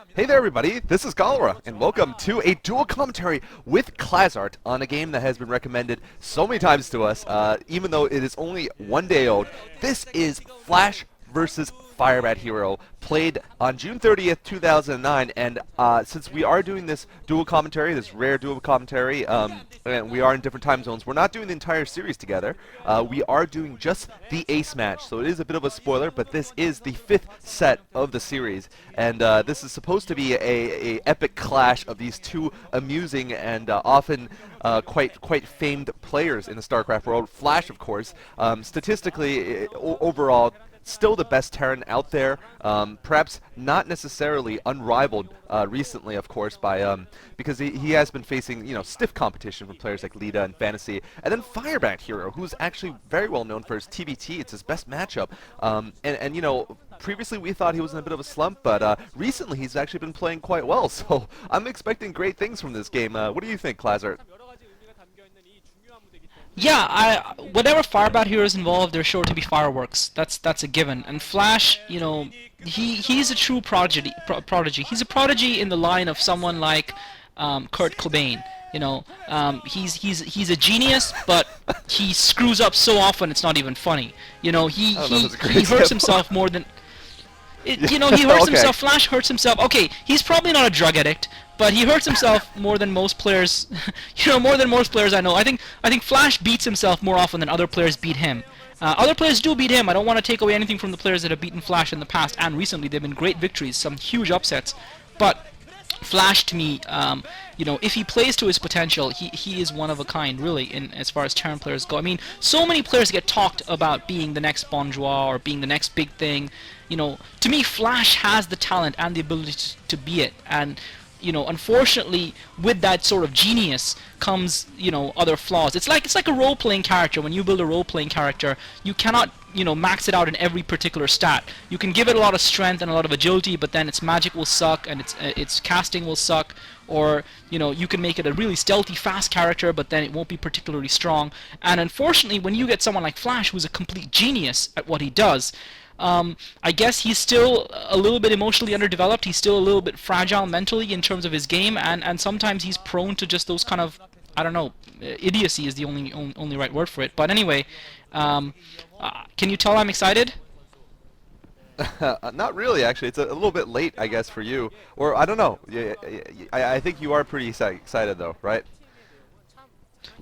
Hey there everybody, this is Cholera, and welcome to a dual commentary with Classart on a game that has been recommended so many times to us, even though it is only 1 day old. This is Flash versus FirebatHero, played on June 30th, 2009, and since we are doing this dual commentary, this rare dual commentary, and we are in different time zones, we're not doing the entire series together. We are doing just the ace match, so it is a bit of a spoiler, but this is the 5th set of the series, and this is supposed to be a epic clash of these two amusing and often quite famed players in the StarCraft world. Flash, of course, statistically, overall, still the best Terran out there, perhaps not necessarily unrivaled recently, of course, by because he has been facing stiff competition from players like Lita and Fantasy, and then FirebatHero, who's actually very well known for his TBT. It's his best matchup, and previously we thought he was in a bit of a slump, but recently he's actually been playing quite well. So I'm expecting great things from this game. What do you think, Klazart? Yeah, whatever Firebat Hero is involved, there's sure to be fireworks. That's a given. And Flash, he's a true prodigy. He's a prodigy in the line of someone like Kurt Cobain. He's a genius, but he screws up so often it's not even funny. He hurts himself more than he hurts himself. Flash hurts himself. Okay, he's probably not a drug addict, but he hurts himself more than most players. More than most players I know. I think Flash beats himself more often than other players beat him. Other players do beat him. I don't want to take away anything from the players that have beaten Flash in the past and recently. They've been great victories, some huge upsets. But Flash, to me, if he plays to his potential, he is one of a kind, really, in as far as Terran players go. I mean, so many players get talked about being the next Bonjour or being the next big thing. To me, Flash has the talent and the ability to be it, and unfortunately, with that sort of genius comes, other flaws. It's like a role-playing character. When you build a role-playing character, you cannot, max it out in every particular stat. You can give it a lot of strength and a lot of agility, but then its magic will suck and its casting will suck. Or, you can make it a really stealthy, fast character, but then it won't be particularly strong. And unfortunately, when you get someone like Flash, who's a complete genius at what he does, I guess he's still a little bit emotionally underdeveloped. He's still a little bit fragile mentally in terms of his game, and sometimes he's prone to just those kind of, I don't know, idiocy is the only right word for it. But anyway, can you tell I'm excited? Not really, actually. It's a little bit late, I guess, for you. Or, I don't know. I think you are pretty excited, though, right?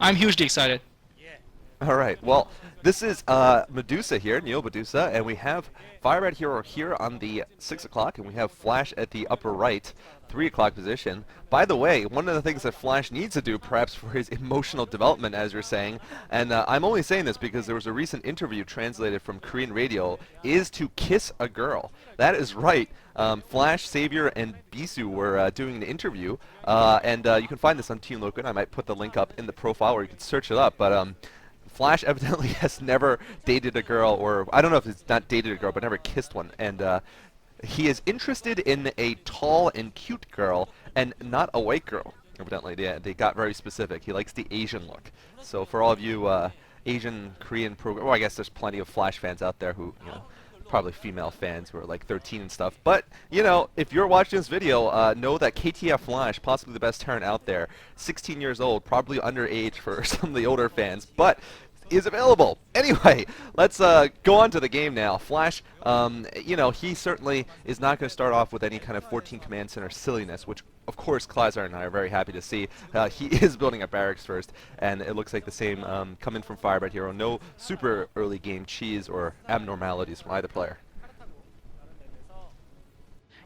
I'm hugely excited. All right. Well, this is Medusa here, Neo Medusa, and we have FirebatHero here on the 6 o'clock, and we have Flash at the upper right, 3 o'clock position. By the way, one of the things that Flash needs to do, perhaps for his emotional development, as you're saying, and I'm only saying this because there was a recent interview translated from Korean radio, is to kiss a girl. That is right. Flash, Savior, and Bisu were doing an interview, and you can find this on Team Loken. I might put the link up in the profile, or you can search it up, but Flash evidently has never dated a girl, or I don't know if he's not dated a girl, but never kissed one. And he is interested in a tall and cute girl, and not a white girl. Evidently, they got very specific. He likes the Asian look. So for all of you Asian, Korean well, I guess there's plenty of Flash fans out there who, probably female fans who are like 13 and stuff. But, if you're watching this video, know that KTF Flash, possibly the best Terran out there, 16 years old, probably underage for some of the older fans, but is available. Anyway, let's go on to the game now. Flash, he certainly is not going to start off with any kind of 14 command center silliness, which of course Klazar and I are very happy to see. He is building a barracks first, and it looks like the same coming from FirebatHero. No super early game cheese or abnormalities from either player.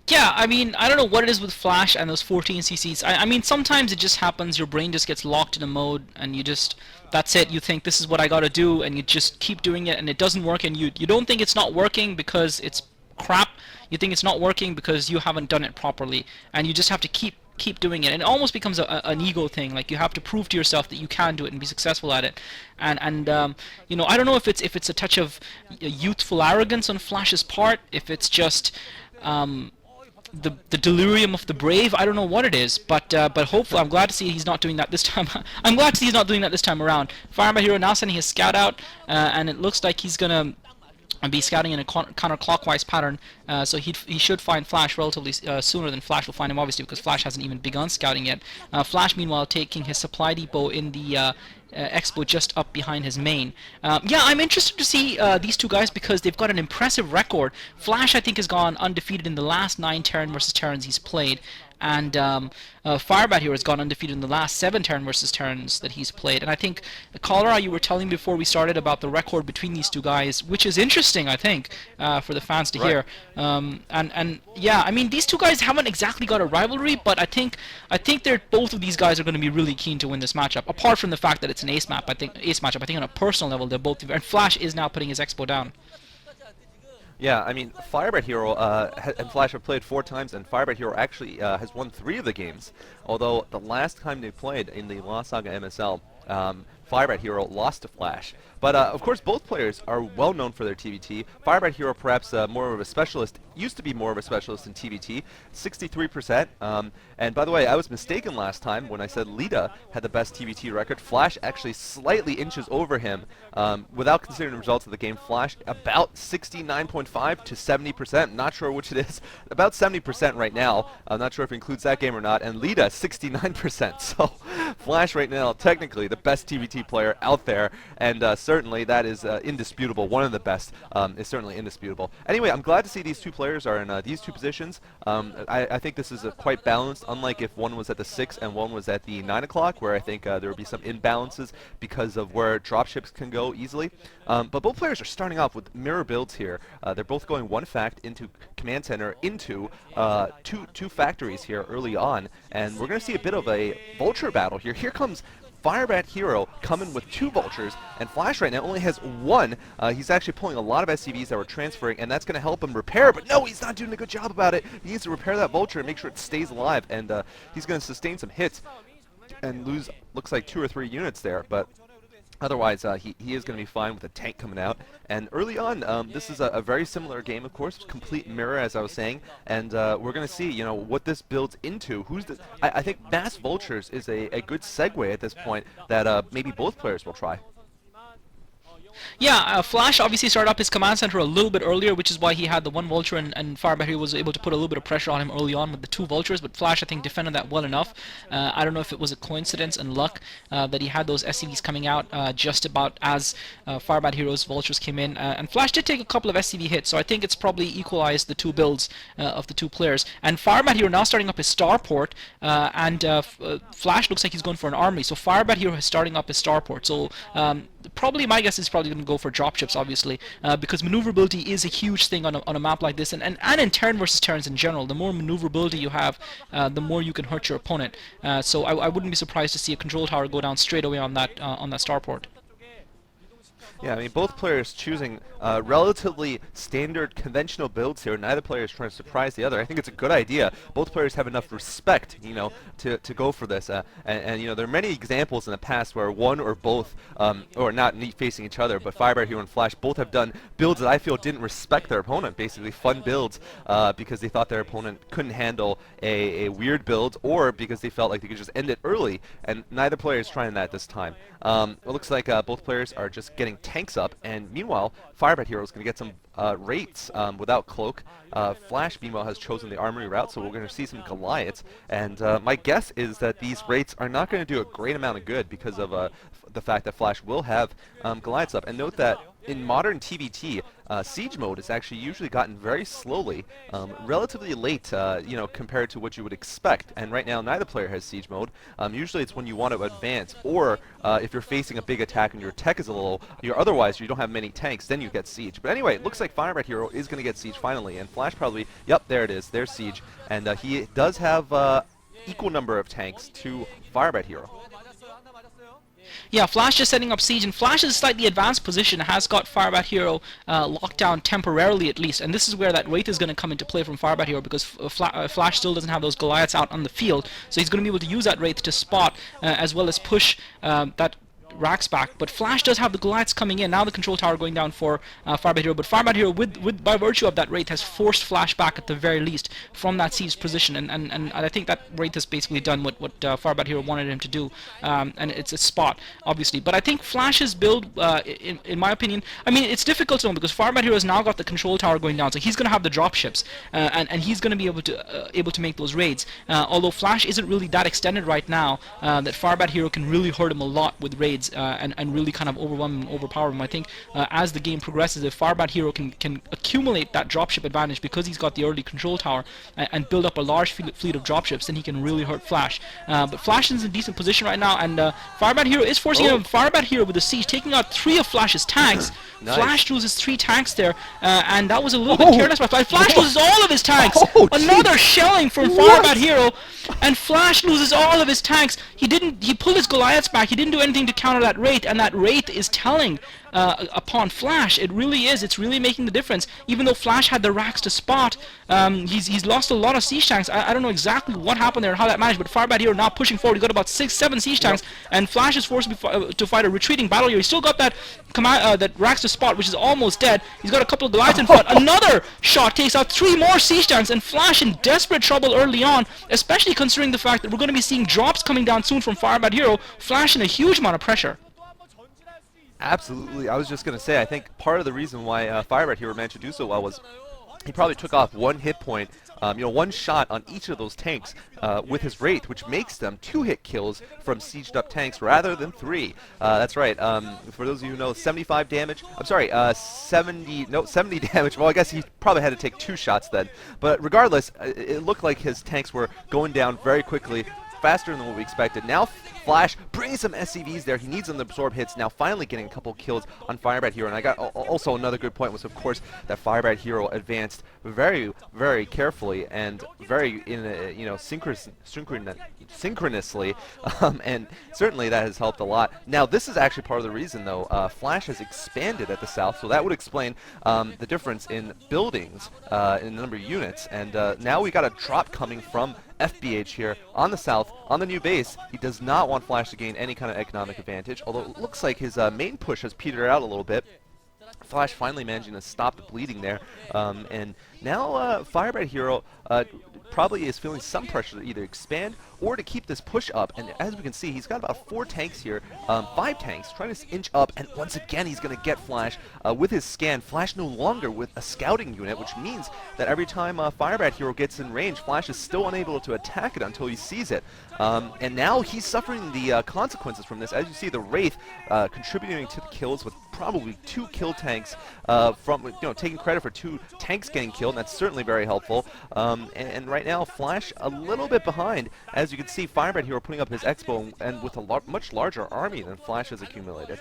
Yeah, I mean, I don't know what it is with Flash and those 14 CCs. I mean, sometimes it just happens, your brain just gets locked in a mode, and that's it, you think this is what I gotta do, and you just keep doing it, and it doesn't work, and you don't think it's not working because it's crap, you think it's not working because you haven't done it properly, and you just have to keep doing it, and it almost becomes an ego thing. Like, you have to prove to yourself that you can do it and be successful at it, and I don't know if it's a touch of youthful arrogance on Flash's part, if it's just the delirium of the brave. I don't know what it is, but hopefully I'm glad to see he's not doing that this time. I'm glad to see he's not doing that this time around. FirebatHero now sending his scout out, and it looks like he's gonna and be scouting in a counterclockwise pattern. So he should find Flash relatively sooner than Flash will find him, obviously, because Flash hasn't even begun scouting yet. Flash, meanwhile, taking his supply depot in the Expo just up behind his main. Yeah, I'm interested to see these two guys because they've got an impressive record. Flash, I think, has gone undefeated in the last 9 Terran versus Terrans he's played. And FirebatHero has gone undefeated in the last 7 Terran versus Terrans that he's played. And I think, Cholera, you were telling me before we started about the record between these two guys, which is interesting, I think, for the fans to hear. And yeah, I mean, these two guys haven't exactly got a rivalry, but I think both of these guys are going to be really keen to win this matchup. Apart from the fact that it's an ace matchup, I think on a personal level they're both. And Flash is now putting his Expo down. Yeah, I mean, FirebatHero and Flash have played 4 times, and FirebatHero actually has won 3 of the games. Although the last time they played in the Lost Saga MSL, FirebatHero lost to Flash. But of course, both players are well known for their TVT. FirebatHero, perhaps more of a specialist, used to be more of a specialist in TVT, 63%. And by the way, I was mistaken last time when I said Lita had the best TVT record. Flash actually slightly inches over him. Without considering the results of the game, Flash about 69.5 to 70%. Not sure which it is. About 70% right now. I'm not sure if it includes that game or not. And Lita, 69%. So Flash right now, technically the best TVT player out there, and certainly that is indisputable. One of the best is certainly indisputable. Anyway, I'm glad to see these two players are in these two positions. I think this is quite balanced, unlike if one was at the 6 and one was at the 9 o'clock, where I think there would be some imbalances because of where dropships can go easily. But both players are starting off with mirror builds here. They're both going 1 fact into command center into two factories here early on, and we're going to see a bit of a vulture battle here. Here comes FirebatHero coming with 2 vultures, and Flash right now only has 1. He's actually pulling a lot of SCVs that were transferring, and that's going to help him repair, but no, he's not doing a good job about it. He needs to repair that vulture and make sure it stays alive, and he's going to sustain some hits and lose, looks like 2 or 3 units there, but otherwise, he is going to be fine with a tank coming out. And early on, this is a very similar game, of course, complete mirror, as I was saying. And we're going to see, you know, what this builds into. I think Mass Vultures is a good segue at this point that maybe both players will try. Yeah, Flash obviously started up his command center a little bit earlier, which is why he had the 1 vulture, and FirebatHero was able to put a little bit of pressure on him early on with the 2 vultures, but Flash, I think, defended that well enough. I don't know if it was a coincidence and luck that he had those SCVs coming out just about as FirebatHero's vultures came in, and Flash did take a couple of SCV hits, so I think it's probably equalized the 2 builds of the 2 players. And FirebatHero now starting up his starport, and Flash looks like he's going for an armory, so FirebatHero is starting up his starport, so probably, my guess is probably going to go for dropships, obviously, because maneuverability is a huge thing on a map like this, and in Terran versus Terrans in general. The more maneuverability you have, the more you can hurt your opponent. So I wouldn't be surprised to see a control tower go down straight away on that starport. Yeah, I mean, both players choosing relatively standard conventional builds here. Neither player is trying to surprise the other. I think it's a good idea. Both players have enough respect, you know, to go for this. And you know, there are many examples in the past where one or both, or not facing each other, but FirebatHero and Flash both have done builds that I feel didn't respect their opponent. Basically, fun builds because they thought their opponent couldn't handle a weird build, or because they felt like they could just end it early. And neither player is trying that this time. It looks like both players are just getting tanks up, and meanwhile, FirebatHero is going to get some rates without cloak. Flash, meanwhile, has chosen the armory route, so we're going to see some Goliaths, and my guess is that these rates are not going to do a great amount of good because of the fact that Flash will have Goliaths up. And note that in modern TVT, siege mode is actually usually gotten very slowly, relatively late, you know, compared to what you would expect. And right now, neither player has siege mode. Usually, it's when you want to advance, or if you're facing a big attack and your tech is a little, otherwise you don't have many tanks, then you get siege. But anyway, it looks like FirebatHero is going to get siege finally, and Flash probably, yep, there it is, there's siege, and he does have equal number of tanks to FirebatHero. Yeah, Flash is setting up siege, and Flash's slightly advanced position has got FirebatHero locked down temporarily at least, and this is where that Wraith is going to come into play from FirebatHero, because Flash still doesn't have those Goliaths out on the field, so he's going to be able to use that Wraith to spot as well as push that racks back, but Flash does have the Goliaths coming in. Now the control tower going down for FirebatHero, but FirebatHero, with by virtue of that Wraith, has forced Flash back at the very least from that siege position, and I think that Wraith has basically done what FirebatHero wanted him to do, and it's a spot, obviously. But I think Flash's build, in my opinion, I mean, it's difficult to know because FirebatHero has now got the control tower going down, so he's going to have the dropships, and he's going to be able to make those raids. Although Flash isn't really that extended right now, that FirebatHero can really hurt him a lot with raids, and really kind of overwhelm and overpower him. I think as the game progresses, if FirebatHero can accumulate that dropship advantage because he's got the early control tower and build up a large fleet of dropships, then he can really hurt Flash. But Flash is in a decent position right now, and FirebatHero is forcing him. FirebatHero with the siege, taking out 3 of Flash's tanks. Nice. Flash loses 3 tanks there, and that was a little bit careless by Flash. Flash loses all of his tanks. Another shelling from FirebatHero, and Flash loses all of his tanks. He pulled his Goliaths back. He didn't do anything to counter that Wraith, and that Wraith is telling upon Flash. It really is. It's really making the difference. Even though Flash had the racks to spot, he's lost a lot of siege tanks. I don't know exactly what happened there and how that managed, but FirebatHero now pushing forward. He got about 6-7 siege tanks, and Flash is forced to fight a retreating battle here. He's still got that that racks to spot, which is almost dead. He's got a couple of Goliaths in front. Another shot takes out 3 more siege tanks, and Flash in desperate trouble early on, especially considering the fact that we're going to be seeing drops coming down soon from FirebatHero. Flash in a huge amount of pressure. Absolutely. I was just going to say, I think part of the reason why FirebatHero managed to do so well was he probably took off 1 hit point, one shot on each of those tanks with his Wraith, which makes them 2-hit kills from sieged up tanks rather than 3. That's right. For those of you who know, 75 damage. I'm sorry, 70 damage. Well, I guess he probably had to take 2 shots then. But regardless, it looked like his tanks were going down very quickly, faster than what we expected. Now Flash bringing some SCVs there. He needs them to absorb hits. Now finally getting a couple kills on FirebatHero. And I got also another good point was, of course, that FirebatHero advanced very, very carefully and very synchronously, and certainly that has helped a lot. Now this is actually part of the reason, though. Flash has expanded at the south, so that would explain the difference in buildings, in the number of units. And now we got a drop coming from FBH here on the south, on the new base. He does not want Flash to gain any kind of economic advantage, although it looks like his main push has petered out a little bit. Flash finally managing to stop the bleeding there, and now FirebatHero probably is feeling some pressure to either expand or to keep this push up. And as we can see, he's got about 4 tanks here, 5 tanks, trying to inch up, and once again he's going to get Flash with his scan. Flash no longer with a scouting unit, which means that every time FirebatHero gets in range, Flash is still unable to attack it until he sees it. And now he's suffering the consequences from this. As you see, the Wraith contributing to the kills with probably 2 kill tanks, from taking credit for 2 tanks getting killed, and that's certainly very helpful. And right now, Flash a little bit behind. As you can see, FirebatHero putting up his Expo and with a much larger army than Flash has accumulated.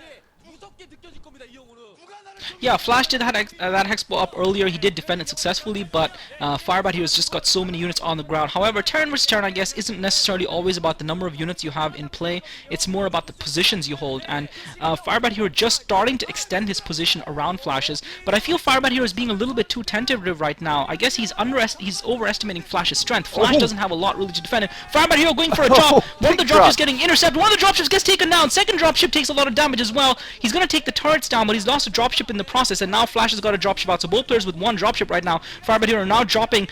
Yeah, Flash did that Hexball up earlier. He did defend it successfully, but FirebatHero has just got so many units on the ground. However, turn versus turn, I guess, isn't necessarily always about the number of units you have in play. It's more about the positions you hold, and FirebatHero just starting to extend his position around Flash's, but I feel FirebatHero is being a little bit too tentative right now. I guess he's overestimating Flash's strength. Flash doesn't have a lot really to defend it. FirebatHero going for a drop. One of the dropships getting intercepted. One of the dropships gets taken down. Second dropship takes a lot of damage as well. He's going to take the turrets down, but he's lost a dropship in the process, and now Flash has got a dropship out. So both players with 1 dropship right now. FirebatHero now dropping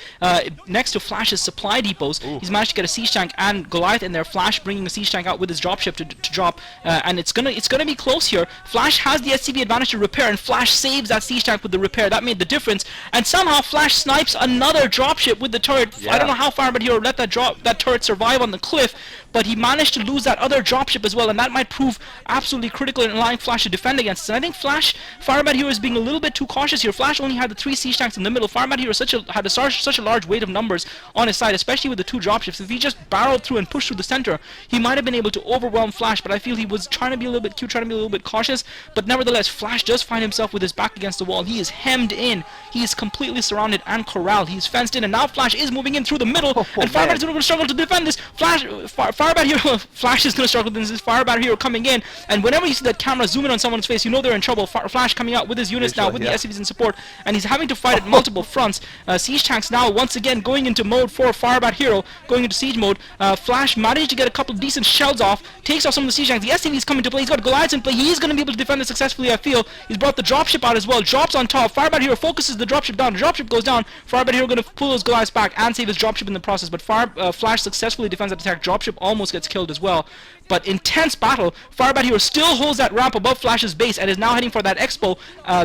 next to Flash's supply depots. Ooh. He's managed to get a siege tank and Goliath in there. Flash bringing a siege tank out with his dropship to drop, and it's gonna be close here. Flash has the SCV advantage to repair, and Flash saves that siege tank with the repair. That made the difference. And somehow Flash snipes another dropship with the turret. Yeah. I don't know how FirebatHero let that turret survive on the cliff, but he managed to lose that other dropship as well, and that might prove absolutely critical in allowing Flash to defend against it. And I think FirebatHero is being a little bit too cautious here. Flash only had the 3 siege tanks in the middle. FirebatHero had such a large weight of numbers on his side, especially with the 2 dropships. If he just barreled through and pushed through the center, he might have been able to overwhelm Flash, but I feel he was trying to be a little bit cute, trying to be a little bit cautious. But nevertheless, Flash does find himself with his back against the wall. He is hemmed in. He is completely surrounded and corralled. He's fenced in, and now Flash is moving in through the middle, and FirebatHero is going to struggle to defend this. Flash is going to struggle with this. FirebatHero coming in, and whenever you see that camera zoom in on someone's face, you know they're in trouble. Flash coming out with his units now, with the SCVs in support, and he's having to fight at multiple fronts. Siege tanks now once again going into mode for FirebatHero, going into siege mode. Flash managed to get a couple of decent shells off, takes off some of the siege tanks. The SCVs come into play. He's got Goliaths in play. He's going to be able to defend it successfully, I feel. He's brought the dropship out as well. Drops on top. FirebatHero focuses the dropship down. The dropship goes down. FirebatHero going to pull his Goliaths back and save his dropship in the process. But Flash successfully defends that attack. Dropship almost gets killed as well. But intense battle. FirebatHero still holds that ramp above Flash's base and is now heading for that expo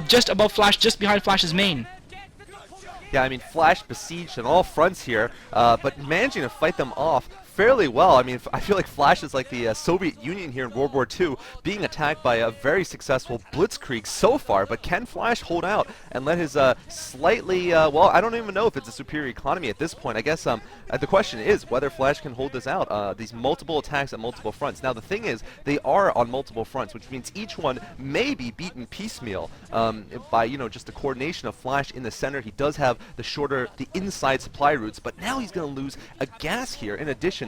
just above Flash, just behind Flash's main. Yeah, I mean, Flash besieged on all fronts here, but managing to fight them off fairly well. I mean, I feel like Flash is like the Soviet Union here in World War II, being attacked by a very successful blitzkrieg so far, but can Flash hold out and let his slightly, well, I don't even know if it's a superior economy at this point. I guess the question is whether Flash can hold this out, these multiple attacks at multiple fronts. Now, the thing is, they are on multiple fronts, which means each one may be beaten piecemeal by, you know, just the coordination of Flash in the center. He does have the inside supply routes, but now he's going to lose a gas here in addition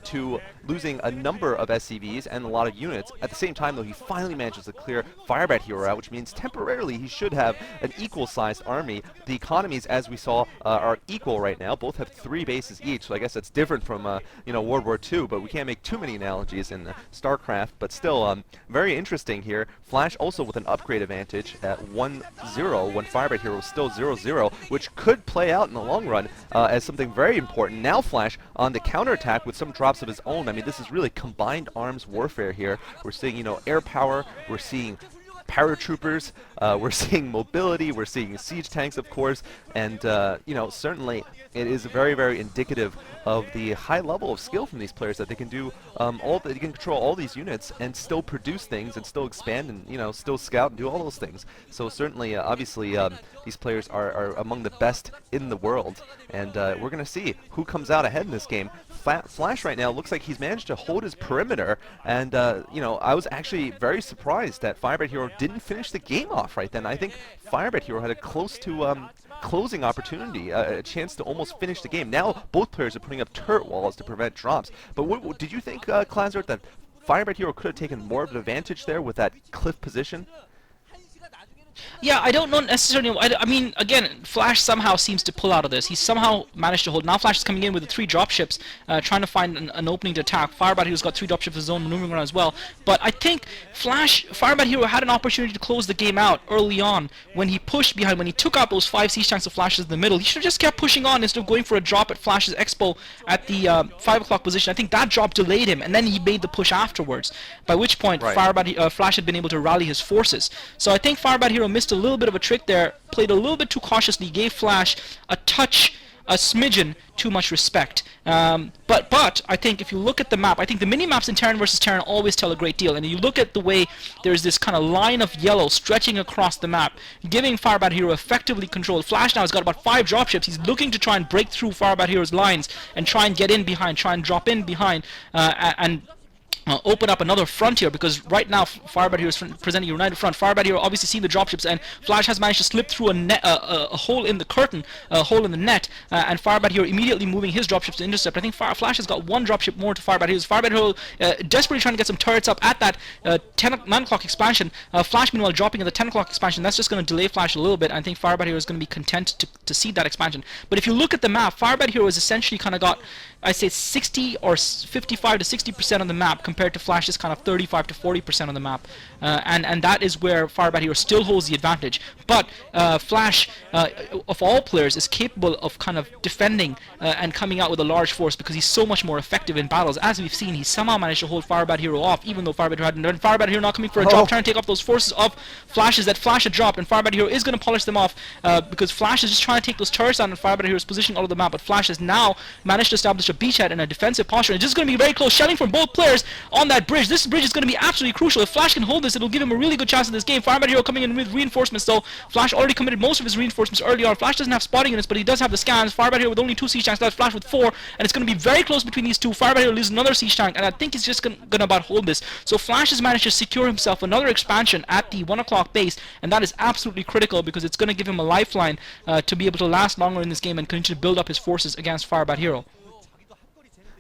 to losing a number of SCVs and a lot of units. At the same time, though, he finally manages to clear FirebatHero out, which means temporarily he should have an equal-sized army. The economies, as we saw, are equal right now. Both have 3 bases each, so I guess that's different from you know, World War II, but we can't make too many analogies in StarCraft. But still, very interesting here. Flash also with an upgrade advantage at 1-0 when FirebatHero is still 0-0, which could play out in the long run as something very important. Now Flash on the counterattack with some drops of his own. I mean, this is really combined arms warfare here. We're seeing, you know, air power, we're seeing paratroopers, we're seeing mobility, we're seeing siege tanks, of course, and you know, certainly it is very, very indicative of the high level of skill from these players that they can do they can control all these units and still produce things and still expand and, you know, still scout and do all those things. So certainly, obviously, these players are among the best in the world, and we're going to see who comes out ahead in this game. Flash right now looks like he's managed to hold his perimeter, and you know, I was actually very surprised that FirebatHero didn't finish the game off right then. I think FirebatHero had a close to closing opportunity, a chance to almost finish the game. Now both players are putting up turret walls to prevent drops. But did you think, Clanzert, that FirebatHero could have taken more of an advantage there with that cliff position? Yeah, I don't know necessarily. I mean, again, Flash somehow seems to pull out of this. He's somehow managed to hold. Now Flash is coming in with the 3 dropships, trying to find an opening to attack. FirebatHero's got 3 dropships of his own, maneuvering around as well. But I think FirebatHero had an opportunity to close the game out early on when he pushed behind, when he took out those 5 siege tanks of Flash's in the middle. He should have just kept pushing on instead of going for a drop at Flash's expo at the 5 o'clock position. I think that drop delayed him, and then he made the push afterwards, by which point Flash had been able to rally his forces. So I think FirebatHero missed a little bit of a trick there, played a little bit too cautiously, gave Flash a smidgen too much respect. But I think if you look at the map, I think the mini-maps in Terran versus Terran always tell a great deal, and you look at the way there's this kind of line of yellow stretching across the map, giving FirebatHero effectively control. Flash now has got about 5 dropships. He's looking to try and break through FirebatHero's lines and try and get in behind, try and drop in behind, and open up another front here, because right now FirebatHero is presenting a united front. FirebatHero obviously seeing the dropships, and Flash has managed to slip through a hole in the curtain, a hole in the net, and FirebatHero immediately moving his dropships to intercept. I think Flash has got 1 dropship more to FirebatHero. FirebatHero desperately trying to get some turrets up at that 9 o'clock expansion. Flash meanwhile dropping at the 10 o'clock expansion. That's just going to delay Flash a little bit. I think FirebatHero is going to be content to see that expansion. But if you look at the map, FirebatHero has essentially kind of got, I say, 60 or 55 to 60% of the map, compared to Flash's kind of 35 to 40% of the map, and that is where FirebatHero still holds the advantage. But Flash, of all players, is capable of kind of defending and coming out with a large force, because he's so much more effective in battles. As we've seen, he somehow managed to hold FirebatHero off, even though FirebatHero hadn't done. FirebatHero now coming for a drop, trying to take off those forces of Flash's that Flash had dropped, and FirebatHero is going to polish them off, because Flash is just trying to take those turrets down, and FirebatHero is positioning all of the map. But Flash has now managed to establish a beachhead and a defensive posture, and it's just going to be very close. Shelling from both players on that bridge. This bridge is going to be absolutely crucial. If Flash can hold this, it'll give him a really good chance in this game. FirebatHero coming in with reinforcements, though. Flash already committed most of his reinforcements early on. Flash doesn't have spotting units, but he does have the scans. FirebatHero with only 2 siege tanks left, Flash with 4, and it's going to be very close between these two. FirebatHero loses another siege tank, and I think he's just going to about hold this. So Flash has managed to secure himself another expansion at the 1 o'clock base, and that is absolutely critical, because it's going to give him a lifeline to be able to last longer in this game and continue to build up his forces against FirebatHero.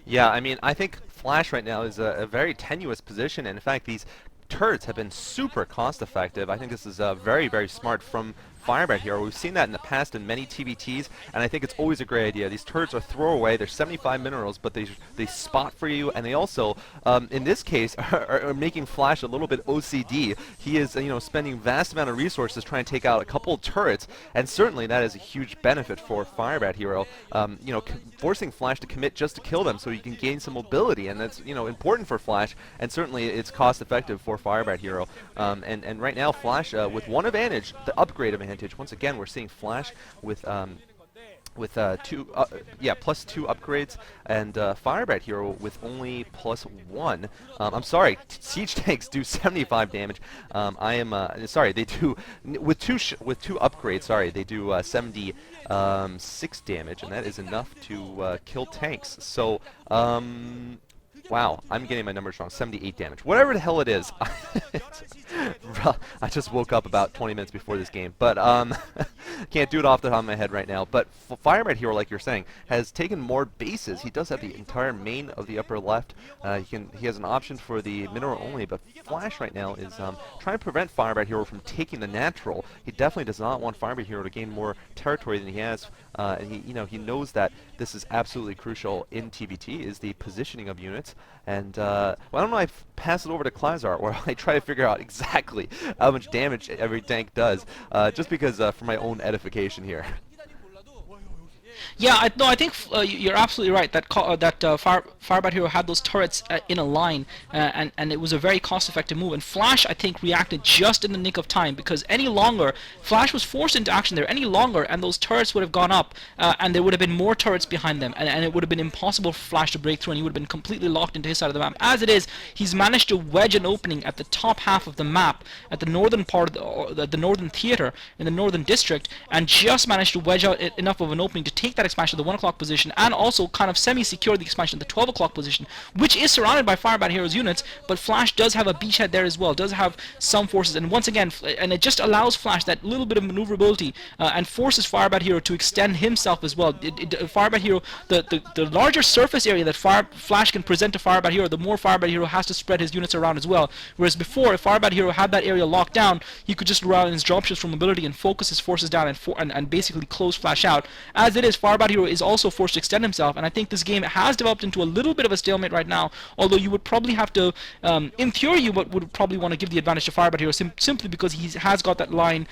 Yeah, I mean, I think Flash right now is a very tenuous position, and in fact, these turrets have been super cost effective. I think this is very, very smart from FirebatHero. We've seen that in the past in many TVTs, and I think it's always a great idea. These turrets are throwaway. They're 75 minerals, but they spot for you, and they also, in this case, are making Flash a little bit OCD. He is, spending vast amount of resources trying to take out a couple of turrets, and certainly that is a huge benefit for FirebatHero. Forcing Flash to commit just to kill them so you can gain some mobility, and that's important for Flash, and certainly it's cost effective for FirebatHero. And right now Flash with one advantage, the upgrade advantage. Once again, we're seeing Flash with +2 upgrades, and FirebatHero with only +1. I'm sorry, siege tanks do 75 damage. I am sorry, they do with two upgrades. Sorry, they do 76 damage, and that is enough to kill tanks. So. Wow, I'm getting my numbers wrong. 78 damage. Whatever the hell it is. I just woke up about 20 minutes before this game. But, can't do it off the top of my head right now. But FirebatHero, like you're saying, has taken more bases. He does have the entire main of the upper left. He has an option for the mineral only. But Flash right now is trying to prevent FirebatHero from taking the natural. He definitely does not want FirebatHero to gain more territory than he has. And he knows that this is absolutely crucial in TVT, is the positioning of units. And why don't I pass it over to Klazar, where I try to figure out exactly how much damage every tank does, just because for my own edification here. Yeah, I think you're absolutely right that FirebatHero had those turrets in a line, and it was a very cost-effective move. And Flash, I think, reacted just in the nick of time, because any longer, Flash was forced into action there any longer, and those turrets would have gone up, and there would have been more turrets behind them, and it would have been impossible for Flash to break through, and he would have been completely locked into his side of the map. As it is, he's managed to wedge an opening at the top half of the map, at the northern part of the northern theater in the northern district, and just managed to wedge out enough of an opening to take that expansion to the 1 o'clock position, and also kind of semi-secure the expansion to the 12 o'clock position, which is surrounded by FirebatHero's units, but Flash does have a beachhead there as well, does have some forces, and once again, and it just allows Flash that little bit of maneuverability, and forces FirebatHero to extend himself as well. FirebatHero, the larger surface area that Flash can present to FirebatHero, the more FirebatHero has to spread his units around as well, whereas before, if FirebatHero had that area locked down, he could just rely on his dropships for mobility and focus his forces down and basically close Flash out. As it is, FirebatHero is also forced to extend himself, and I think this game has developed into a little bit of a stalemate right now, although you would probably have to, in theory, you would probably want to give the advantage to FirebatHero simply because he has got that line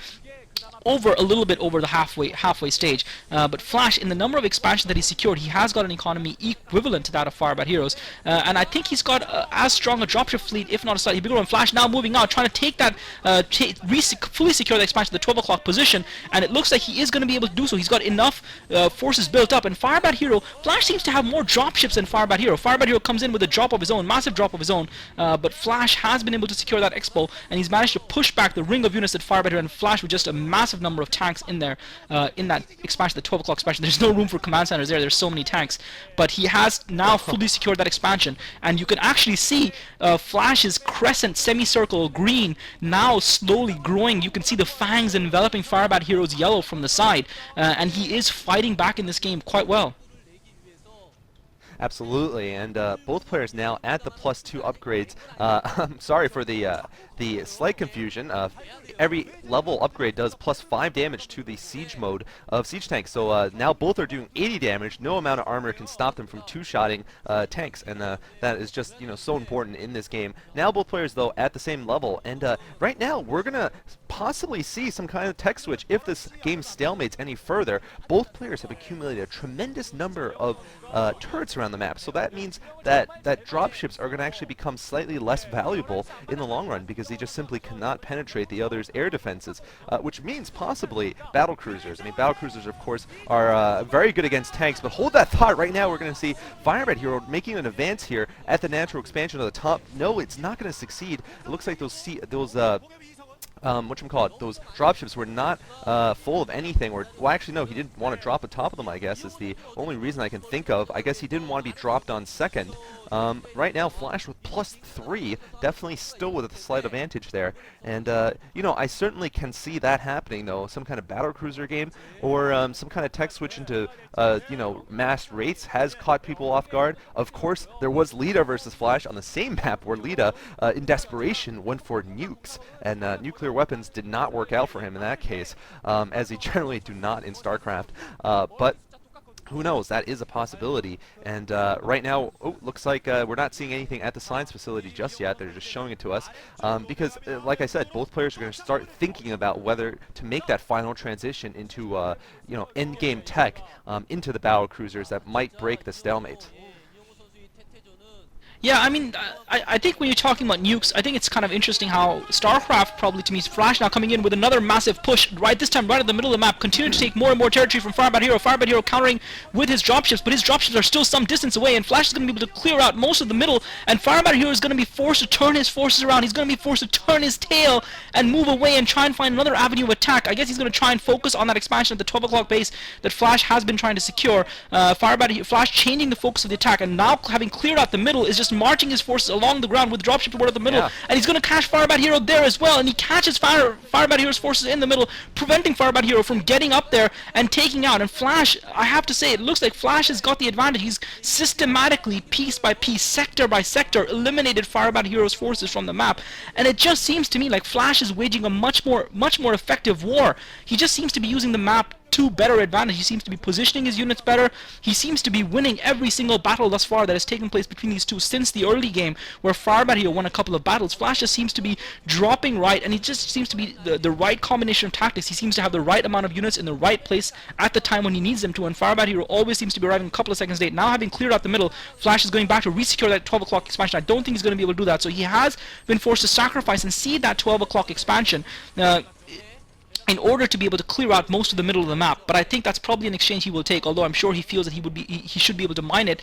over a little bit over the halfway stage, but Flash, in the number of expansions that he secured, he has got an economy equivalent to that of FirebatHero's, and I think he's got as strong a dropship fleet, if not a slightly bigger one. Flash now moving out, trying to take that, fully secure the expansion to the 12 o'clock position, and it looks like he is going to be able to do so. He's got enough forces built up, and FirebatHero, Flash seems to have more dropships than FirebatHero. FirebatHero comes in with a drop of his own, massive drop of his own, but Flash has been able to secure that expo, and he's managed to push back the ring of units that FirebatHero, and Flash with just a massive number of tanks in there, in that expansion, the 12 o'clock expansion. There's no room for command centers there's so many tanks, but he has now fully secured that expansion, and you can actually see Flash's crescent semicircle green now slowly growing. You can see the fangs enveloping FirebatHero's yellow from the side, and he is fighting back in this game quite well. Absolutely, and both players now at the +2 upgrades. I'm sorry for the slight confusion. Every level upgrade does +5 damage to the siege mode of siege tanks. So now both are doing 80 damage. No amount of armor can stop them from two-shotting tanks, and that is just so important in this game. Now both players though at the same level, and right now we're gonna possibly see some kind of tech switch if this game stalemates any further. Both players have accumulated a tremendous number of turrets around the map, so that means that dropships are going to actually become slightly less valuable in the long run because they just simply cannot penetrate the other's air defenses, which means possibly battle cruisers. I mean, battle cruisers, of course, are very good against tanks, but hold that thought. Right now we're going to see FirebatHero making an advance here at the natural expansion of the top. No, it's not going to succeed. It looks like those those dropships were not full of anything, or, well, actually no, he didn't want to drop the top of them, I guess, is the only reason I can think of. I guess he didn't want to be dropped on second, Right now, Flash with +3, definitely still with a slight advantage there. And, you know, I certainly can see that happening, though. Some kind of battlecruiser game or some kind of tech switch into, you know, mass rates has caught people off guard. Of course, there was Lita versus Flash on the same map where Lita, in desperation, went for nukes. And nuclear weapons did not work out for him in that case, as they generally do not in StarCraft. But who knows? That is a possibility. And right now, looks like we're not seeing anything at the science facility just yet. They're just showing it to us because, like I said, both players are going to start thinking about whether to make that final transition into, you know, end-game tech into the battle cruisers that might break the stalemate. Yeah, I mean, I think when you're talking about nukes, I think it's kind of interesting how StarCraft probably to me is Flash now coming in with another massive push right this time right in the middle of the map, continuing to take more and more territory from FirebatHero. FirebatHero countering with his dropships, but his dropships are still some distance away, and Flash is going to be able to clear out most of the middle, and FirebatHero is going to be forced to turn his forces around. He's going to be forced to turn his tail and move away and try and find another avenue of attack. I guess he's going to try and focus on that expansion at the 12 o'clock base that Flash has been trying to secure. Flash changing the focus of the attack, and now having cleared out the middle is just marching his forces along the ground with dropship toward the middle, and he's going to catch FirebatHero there as well, and he catches FirebatHero's forces in the middle, preventing FirebatHero from getting up there and taking out. And Flash, I have to say, it looks like Flash has got the advantage. He's systematically, piece by piece, sector by sector, eliminated FirebatHero's forces from the map, and it just seems to me like Flash is waging a much more effective war. He just seems to be using the map to better advantage. He seems to be positioning his units better. He seems to be winning every single battle thus far that has taken place between these two since the early game, where FirebatHero won a couple of battles. Flash just seems to be dropping right, and he just seems to be the right combination of tactics. He seems to have the right amount of units in the right place at the time when he needs them to, and FirebatHero always seems to be arriving a couple of seconds late. Now, having cleared out the middle, Flash is going back to resecure that 12 o'clock expansion. I don't think he's going to be able to do that, so he has been forced to sacrifice and cede that 12 o'clock expansion in order to be able to clear out most of the middle of the map. But I think that's probably an exchange he will take, although I'm sure he feels that he should be able to mine it,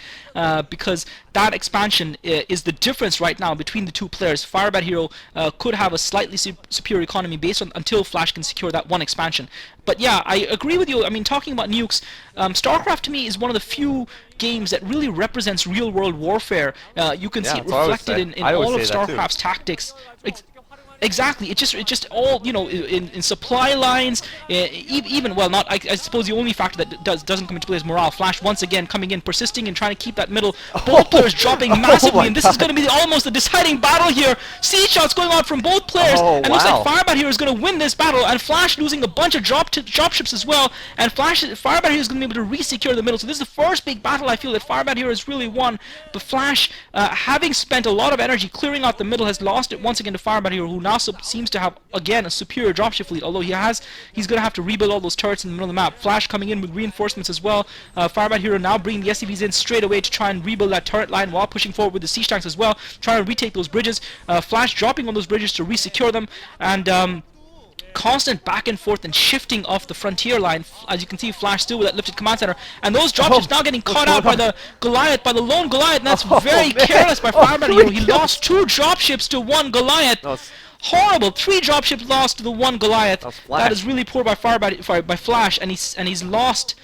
because that expansion is the difference right now between the two players. FirebatHero could have a slightly superior economy based on until Flash can secure that one expansion. But yeah, I agree with you. I mean, talking about nukes, StarCraft to me is one of the few games that really represents real-world warfare. You can see it reflected in all of StarCraft's tactics. Exactly. It's just all, you know, in supply lines, even, well, not, I suppose the only factor that doesn't come into play is morale. Flash once again coming in, persisting and trying to keep that middle. Both players dropping massively, and this is going to be almost the deciding battle here. Siege shots going on from both players, and looks like FirebatHero is going to win this battle, and Flash losing a bunch of dropships as well, and FirebatHero is going to be able to re-secure the middle. So this is the first big battle I feel that FirebatHero has really won, but Flash, having spent a lot of energy clearing out the middle, has lost it once again to FirebatHero, who now seems to have again a superior dropship fleet, although he's going to have to rebuild all those turrets in the middle of the map. Flash coming in with reinforcements as well. FirebatHero now bringing the SCVs in straight away to try and rebuild that turret line while pushing forward with the siege tanks as well, trying to retake those bridges. Flash dropping on those bridges to re-secure them, and constant back and forth and shifting off the frontier line. As you can see, Flash still with that lifted command center, and those dropships now getting caught out by the Goliath, by the lone Goliath, and that's very careless by FirebatHero. He lost 2 dropships to 1 Goliath. Horrible! 3 dropships lost to the 1 Goliath. That is really poor by Flash, and he's lost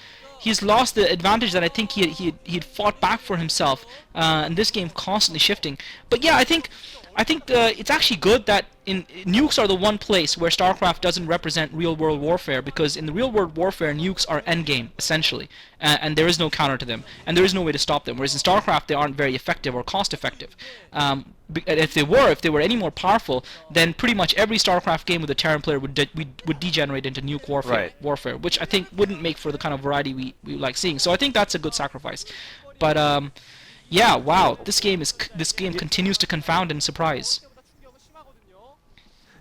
the advantage that I think he had fought back for himself. And this game constantly shifting. But yeah, I think it's actually good that nukes are the one place where StarCraft doesn't represent real-world warfare, because in the real-world warfare, nukes are endgame, essentially, and there is no counter to them, and there is no way to stop them, whereas in StarCraft, they aren't very effective or cost-effective. If they were any more powerful, then pretty much every StarCraft game with a Terran player would degenerate into nuke warfare, which I think wouldn't make for the kind of variety we like seeing. So I think that's a good sacrifice. But yeah, wow, this game continues to confound and surprise.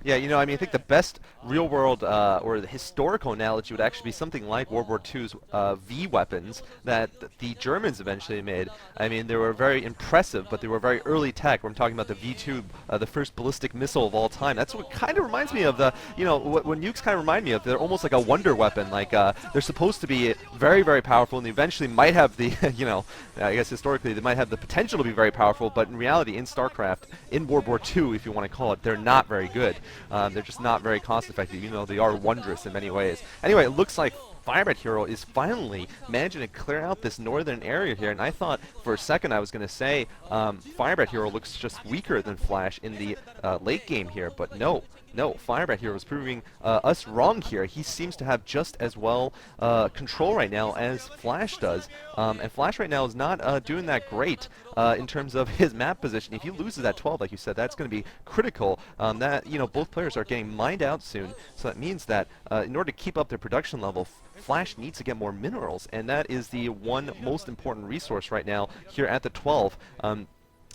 Yeah, you know, I mean, I think the best real-world or the historical analogy would actually be something like World War II's V weapons that the Germans eventually made. I mean, they were very impressive, but they were very early tech. I'm talking about the V2, the first ballistic missile of all time. That's what kind of reminds me of the, you know, what nukes kind of remind me of. They're almost like a wonder weapon. Like, they're supposed to be very, very powerful, and they eventually might have the, you know, I guess historically they might have the potential to be very powerful, but in reality, in StarCraft, in World War II, if you want to call it, they're not very good. They're just not very cost-effective, even though they are wondrous in many ways. Anyway, it looks like FirebatHero is finally managing to clear out this northern area here, and I thought for a second I was going to say FirebatHero looks just weaker than Flash in the late game here, but no. No, FirebatHero is proving us wrong here. He seems to have just as well control right now as Flash does. And Flash right now is not doing that great in terms of his map position. If he loses that 12, like you said, that's going to be critical. That, you know, both players are getting mined out soon. So that means that in order to keep up their production level, Flash needs to get more minerals. And that is the one most important resource right now here at the 12.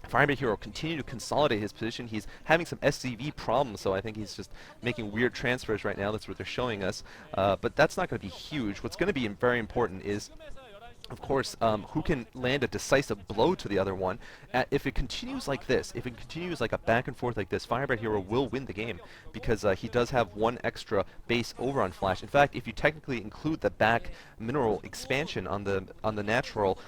FirebatHero continue to consolidate his position. He's having some SCV problems, so I think he's just making weird transfers right now. That's what they're showing us. But that's not going to be huge. What's going to be very important is, of course, who can land a decisive blow to the other one. If it continues like this, if it continues like a back and forth like this, FirebatHero will win the game because he does have one extra base over on Flash. In fact, if you technically include the back mineral expansion on the natural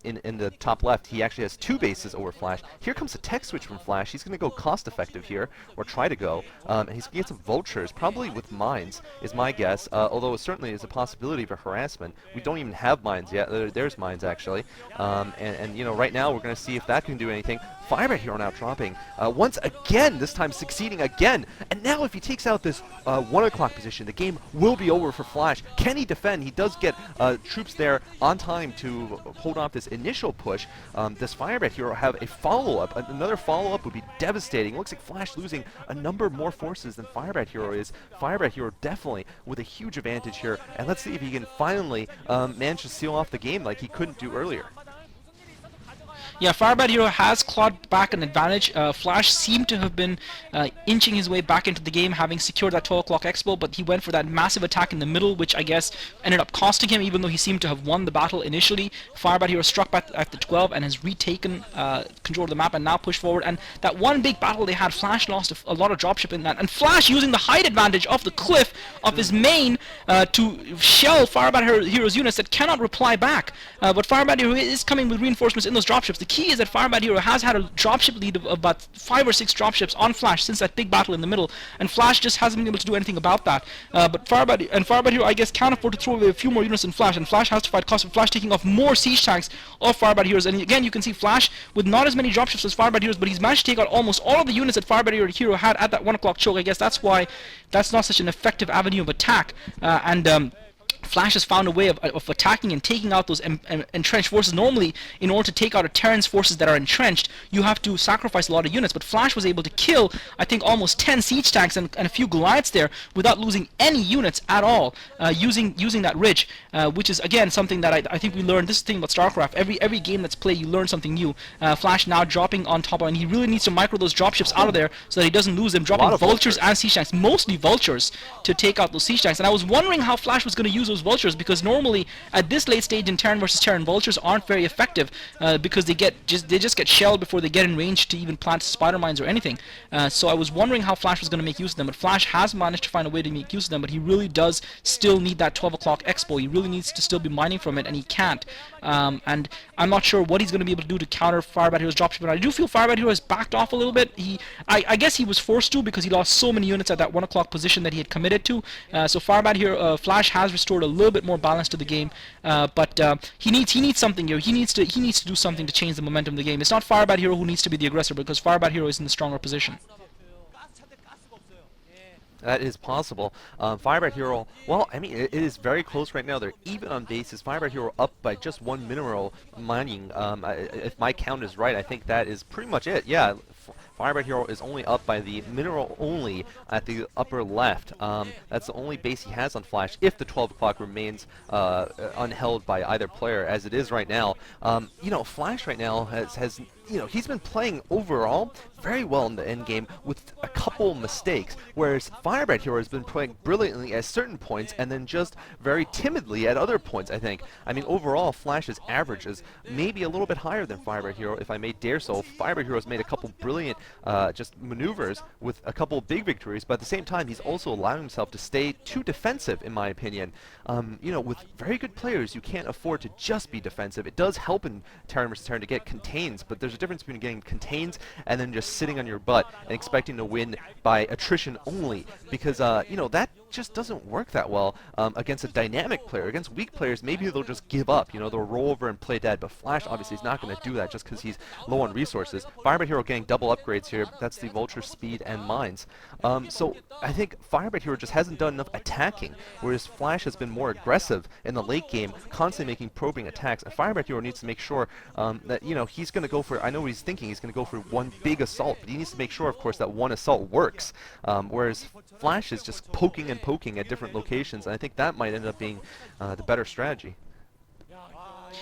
in the top left, he actually has 2 bases over Flash. Here comes a tech switch from Flash. He's going to go cost effective here, or try to go. And he's going to get some vultures, probably with mines, is my guess. Although it certainly is a possibility of a harassment. We don't even have mines yet. There's mines actually. And you know, right now we're going to see if that can do anything. FirebatHero now dropping once again, this time succeeding again. And now if he takes out this 1 o'clock position, the game will be over for Flash. Can he defend? He does get troops there on time to hold off this initial push. Does FirebatHero have a follow-up? Another follow-up would be devastating. It looks like Flash losing a number more forces than FirebatHero is. FirebatHero definitely with a huge advantage here. And let's see if he can finally manage to seal off the game like he couldn't do earlier. Yeah, FirebatHero has clawed back an advantage. Flash seemed to have been inching his way back into the game, having secured that 12 o'clock expo, but he went for that massive attack in the middle, which I guess ended up costing him, even though he seemed to have won the battle initially. FirebatHero struck back at the 12 and has retaken control of the map and now pushed forward. And that one big battle they had, Flash lost a lot of dropship in that, and Flash using the height advantage of the cliff of his main to shell FirebatHero's units that cannot reply back. But FirebatHero is coming with reinforcements in those dropships. The key is that FirebatHero has had a dropship lead of about 5 or 6 dropships on Flash since that big battle in the middle, and Flash just hasn't been able to do anything about that. But FirebatHero, I guess, can't afford to throw away a few more units in Flash, and Flash has to fight cost of Flash taking off more siege tanks of FirebatHero's. And again, you can see Flash with not as many dropships as FirebatHero's, but he's managed to take out almost all of the units that FirebatHero had at that 1 o'clock choke. I guess that's why that's not such an effective avenue of attack. Flash has found a way of attacking and taking out those entrenched forces. Normally, in order to take out a Terran's forces that are entrenched, you have to sacrifice a lot of units, but Flash was able to kill, I think, almost 10 siege tanks and a few Goliaths there without losing any units at all, using that ridge, which is, again, something that I think we learned. This is the thing about StarCraft. Every game that's played, you learn something new. Flash now dropping on top of, and he really needs to micro those dropships out of there so that he doesn't lose them, dropping vultures and siege tanks, mostly vultures, to take out those siege tanks. And I was wondering how Flash was going to use those vultures, because normally at this late stage in Terran versus Terran, vultures aren't very effective because they just get shelled before they get in range to even plant spider mines or anything. So I was wondering how Flash was going to make use of them, but Flash has managed to find a way to make use of them, but he really does still need that 12 o'clock expo. He really needs to still be mining from it, and he can't. And I'm not sure what he's going to be able to do to counter FirebatHero's dropship, but I do feel FirebatHero has backed off a little bit. I guess he was forced to, because he lost so many units at that 1 o'clock position that he had committed to. So Flash has restored a little bit more balance to the game, but he needs something here. He needs to do something to change the momentum of the game. It's not FirebatHero who needs to be the aggressor, because FirebatHero is in the stronger position. That is possible. FirebatHero, well, I mean, it is very close right now. They're even on bases. FirebatHero up by just 1 mineral mining. If my count is right, I think that is pretty much it. Yeah. FirebatHero is only up by the mineral only at the upper left. That's the only base he has on Flash if the 12 o'clock remains unheld by either player, as it is right now. You know, Flash right now has you know, he's been playing overall very well in the end game with a couple mistakes, whereas FirebatHero has been playing brilliantly at certain points and then just very timidly at other points, I think. I mean, overall, Flash's average is maybe a little bit higher than FirebatHero, if I may dare so. FirebatHero has made a couple brilliant just maneuvers with a couple big victories, but at the same time, he's also allowing himself to stay too defensive, in my opinion. You know, with very good players, you can't afford to just be defensive. It does help in Terran vs. Terran to get contains, but there's a difference between getting contains and then just sitting on your butt and expecting to win by attrition only, because you know, that just doesn't work that well against a dynamic player. Against weak players, maybe they'll just give up. You know, they'll roll over and play dead. But Flash obviously is not going to do that just because he's low on resources. FirebatHero getting double upgrades here. That's the Vulture speed and mines. So I think FirebatHero just hasn't done enough attacking, whereas Flash has been more aggressive in the late game, constantly making probing attacks. And FirebatHero needs to make sure that, you know, he's going to go for, I know what he's thinking, he's going to go for one big assault, but he needs to make sure, of course, that one assault works. Whereas Flash is just poking and poking at different locations, and I think that might end up being the better strategy.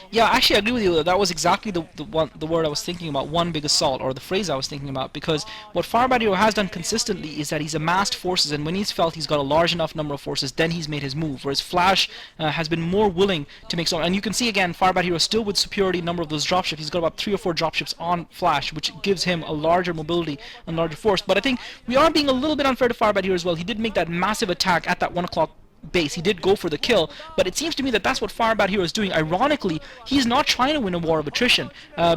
Yeah, actually, I agree with you. That was exactly the word I was thinking about, one big assault, or the phrase I was thinking about, because what FirebatHero has done consistently is that he's amassed forces, and when he's felt he's got a large enough number of forces, then he's made his move, whereas Flash has been more willing to make so. And you can see, again, FirebatHero still with superiority number of those dropships. He's got about 3 or 4 dropships on Flash, which gives him a larger mobility and larger force. But I think we are being a little bit unfair to FirebatHero as well. He did make that massive attack at that 1 o'clock base. He did go for the kill, but it seems to me that that's what FirebatHero is doing. Ironically, he's not trying to win a war of attrition,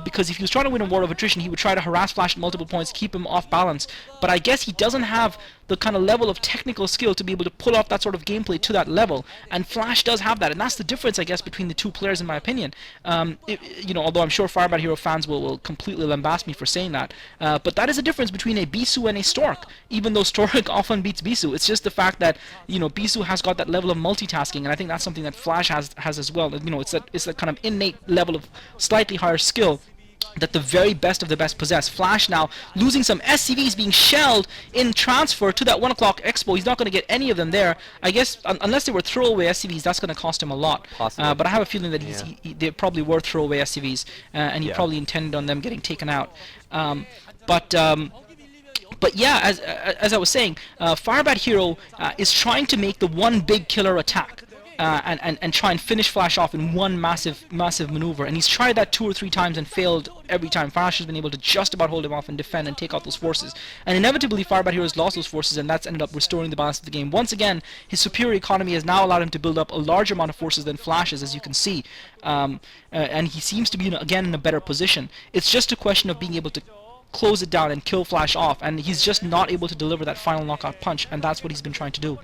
because if he was trying to win a war of attrition, he would try to harass Flash at multiple points, keep him off balance. But I guess he doesn't have the kind of level of technical skill to be able to pull off that sort of gameplay to that level, and Flash does have that, and that's the difference, I guess, between the two players, in my opinion. You know, although I'm sure FirebatHero fans will completely lambast me for saying that, but that is a difference between a Bisu and a Stork, even though Stork often beats Bisu. It's just the fact that, you know, Bisu has got that level of multitasking, and I think that's something that Flash has as well. You know, it's that kind of innate level of slightly higher skill that the very best of the best possess. Flash now losing some SCVs, being shelled in transfer to that 1 o'clock expo. He's not going to get any of them there. I guess unless they were throwaway SCVs, that's going to cost him a lot. But I have a feeling that they probably were throwaway SCVs, and he probably intended on them getting taken out. But yeah, as I was saying, FirebatHero is trying to make the one big killer attack. And try and finish Flash off in one massive maneuver, and he's tried that 2 or 3 times and failed every time. Flash has been able to just about hold him off and defend and take out those forces, and inevitably FirebatHero has lost those forces, and that's ended up restoring the balance of the game. Once again, his superior economy has now allowed him to build up a larger amount of forces than Flash's, as you can see, and he seems to be again in a better position. It's just a question of being able to close it down and kill Flash off, and he's just not able to deliver that final knockout punch, and that's what he's been trying to do.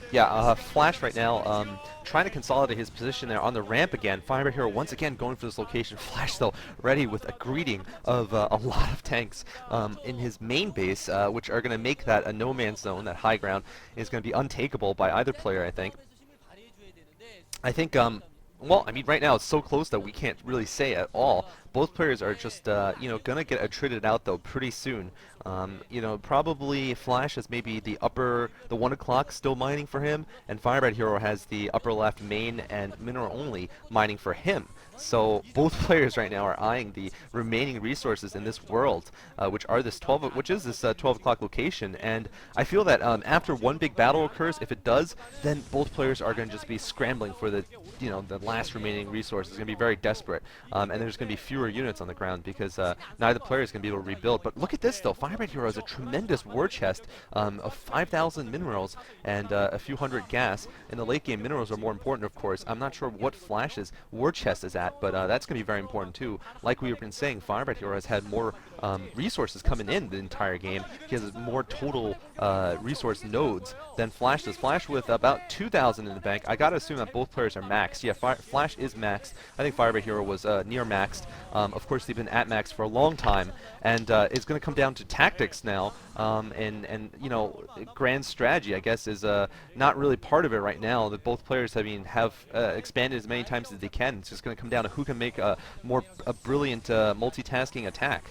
Yeah, Flash right now trying to consolidate his position there on the ramp again. FirebatHero once again going for this location. Flash, though, ready with a greeting of a lot of tanks in his main base, which are going to make that a no-man's zone. That high ground is going to be untakeable by either player, I think. Well, I mean, right now it's so close that we can't really say at all. Both players are just, you know, gonna get attrited out though pretty soon. You know, probably Flash has maybe the 1 o'clock still mining for him, and FirebatHero has the upper left main and mineral only mining for him. So both players right now are eyeing the remaining resources in this world, which is this 12 o'clock location. And I feel that after one big battle occurs, if it does, then both players are going to just be scrambling for the last remaining resources. It's going to be very desperate, and there's going to be fewer units on the ground because neither player is going to be able to rebuild. But look at this though, FirebatHero has a tremendous war chest of 5,000 minerals and a few hundred gas. In the late game, minerals are more important, of course. I'm not sure what Flash's war chest is at, but that's going to be very important too. Like we've been saying, FirebatHero has had more resources coming in the entire game. He has more total resource nodes than Flash does. Flash with about 2,000 in the bank. I gotta assume that both players are maxed. Yeah, Flash is maxed. I think FirebatHero was near maxed. Of course, they've been at max for a long time, and it's going to come down to tactics now. And you know, grand strategy, I guess, is not really part of it right now. That both players, have expanded as many times as they can. It's just going to come down to who can make a brilliant multitasking attack.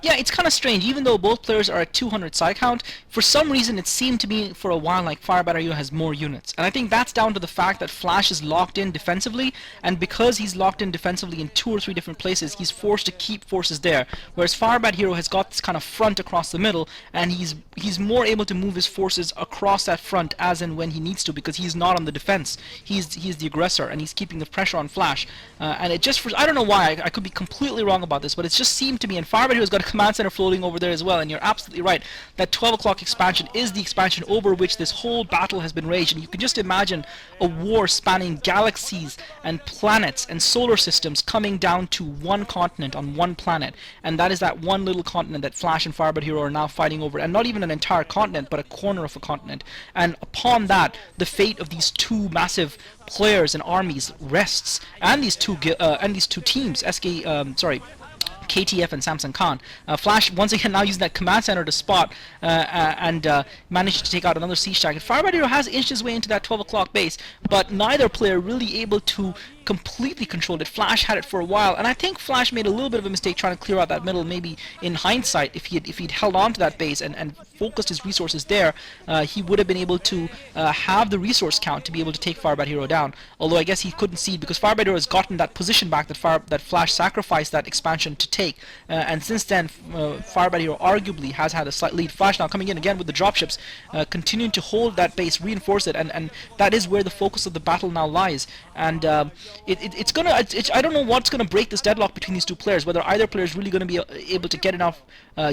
Yeah, it's kind of strange. Even though both players are at 200 side count, for some reason it seemed to me for a while like FirebatHero has more units. And I think that's down to the fact that Flash is locked in defensively, and because he's locked in defensively in 2 or 3 different places, he's forced to keep forces there. Whereas FirebatHero has got this kind of front across the middle, and he's more able to move his forces across that front as and when he needs to, because he's not on the defense. He's the aggressor, and he's keeping the pressure on Flash. And it just, I don't know why, I could be completely wrong about this, but it's just seemed to me, and FirebatHero Hero's got a command center floating over there as well, and you're absolutely right. That 12 o'clock expansion is the expansion over which this whole battle has been raged, and you can just imagine a war spanning galaxies and planets and solar systems coming down to one continent on one planet, and that is that one little continent that Flash and FirebatHero are now fighting over, and not even an entire continent, but a corner of a continent. And upon that, the fate of these two massive players and armies rests, and these two teams, KTF and Samsung Khan. Flash once again now using that command center to spot and managed to take out another siege target. FirebatHero has inched his way into that 12 o'clock base, but neither player really able to completely controlled it. Flash had it for a while, and I think Flash made a little bit of a mistake trying to clear out that middle. Maybe in hindsight, if he'd held on to that base and focused his resources there, he would have been able to have the resource count to be able to take FirebatHero down. Although I guess he couldn't see, because FirebatHero has gotten that position back that Flash sacrificed that expansion to take, and since then FirebatHero arguably has had a slight lead. Flash now coming in again with the dropships, continuing to hold that base, reinforce it, and that is where the focus of the battle now lies. And I don't know what's gonna break this deadlock between these two players. Whether either player is really gonna be able to get enough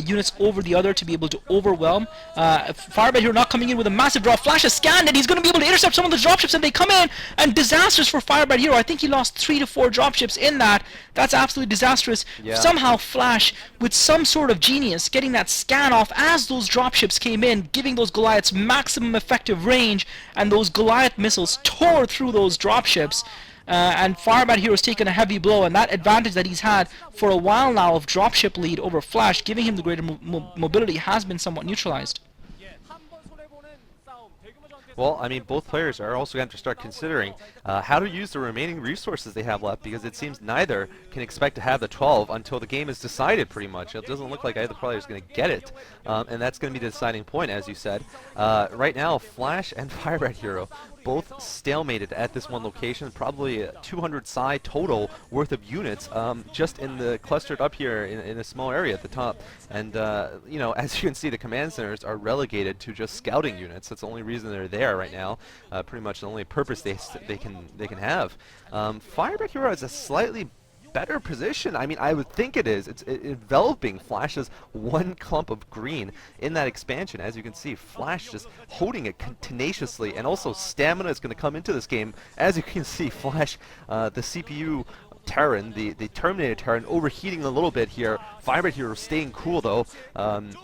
units over the other to be able to overwhelm. FirebatHero not coming in with a massive drop. Flash has scanned it. He's gonna be able to intercept some of the dropships, and they come in, and disasters for FirebatHero. I think he lost 3 to 4 dropships in that. That's absolutely disastrous. Yeah. Somehow Flash, with some sort of genius, getting that scan off as those dropships came in, giving those Goliaths maximum effective range, and those Goliath missiles tore through those dropships. And FirebatHero has taken a heavy blow, and that advantage that he's had for a while now of dropship lead over Flash, giving him the greater mobility, has been somewhat neutralized. Well, I mean, both players are also going to start considering how to use the remaining resources they have left, because it seems neither can expect to have the 12 until the game is decided, pretty much. It doesn't look like either player is going to get it, and that's going to be the deciding point, as you said. Right now, Flash and FirebatHero both stalemated at this one location, probably 200 psi total worth of units, just in the clustered up here in a small area at the top. And you know, as you can see, the command centers are relegated to just scouting units. That's the only reason they're there right now. Pretty much the only purpose they can have. FirebatHero has a slightly better position. I mean, I would think it is. It's enveloping Flash's one clump of green in that expansion. As you can see, Flash just holding it tenaciously, and also stamina is going to come into this game. As you can see, Flash, the CPU Terran, the Terminator Terran, overheating a little bit here. FirebatHero staying cool though.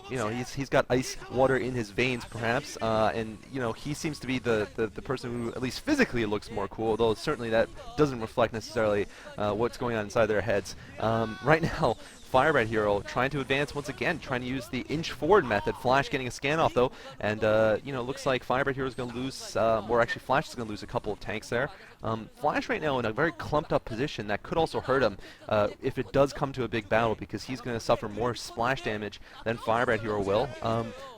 You know, he's got ice water in his veins perhaps, and you know, he seems to be the person who at least physically looks more cool, though certainly that doesn't reflect necessarily what's going on inside their heads. Right now, FirebatHero trying to advance once again, trying to use the inch forward method. Flash getting a scan off though, and you know, looks like FirebatHero is going to lose, or actually Flash is going to lose a couple of tanks there. Flash right now in a very clumped up position that could also hurt him if it does come to a big battle, because he's going to suffer more splash damage than FirebatHero will.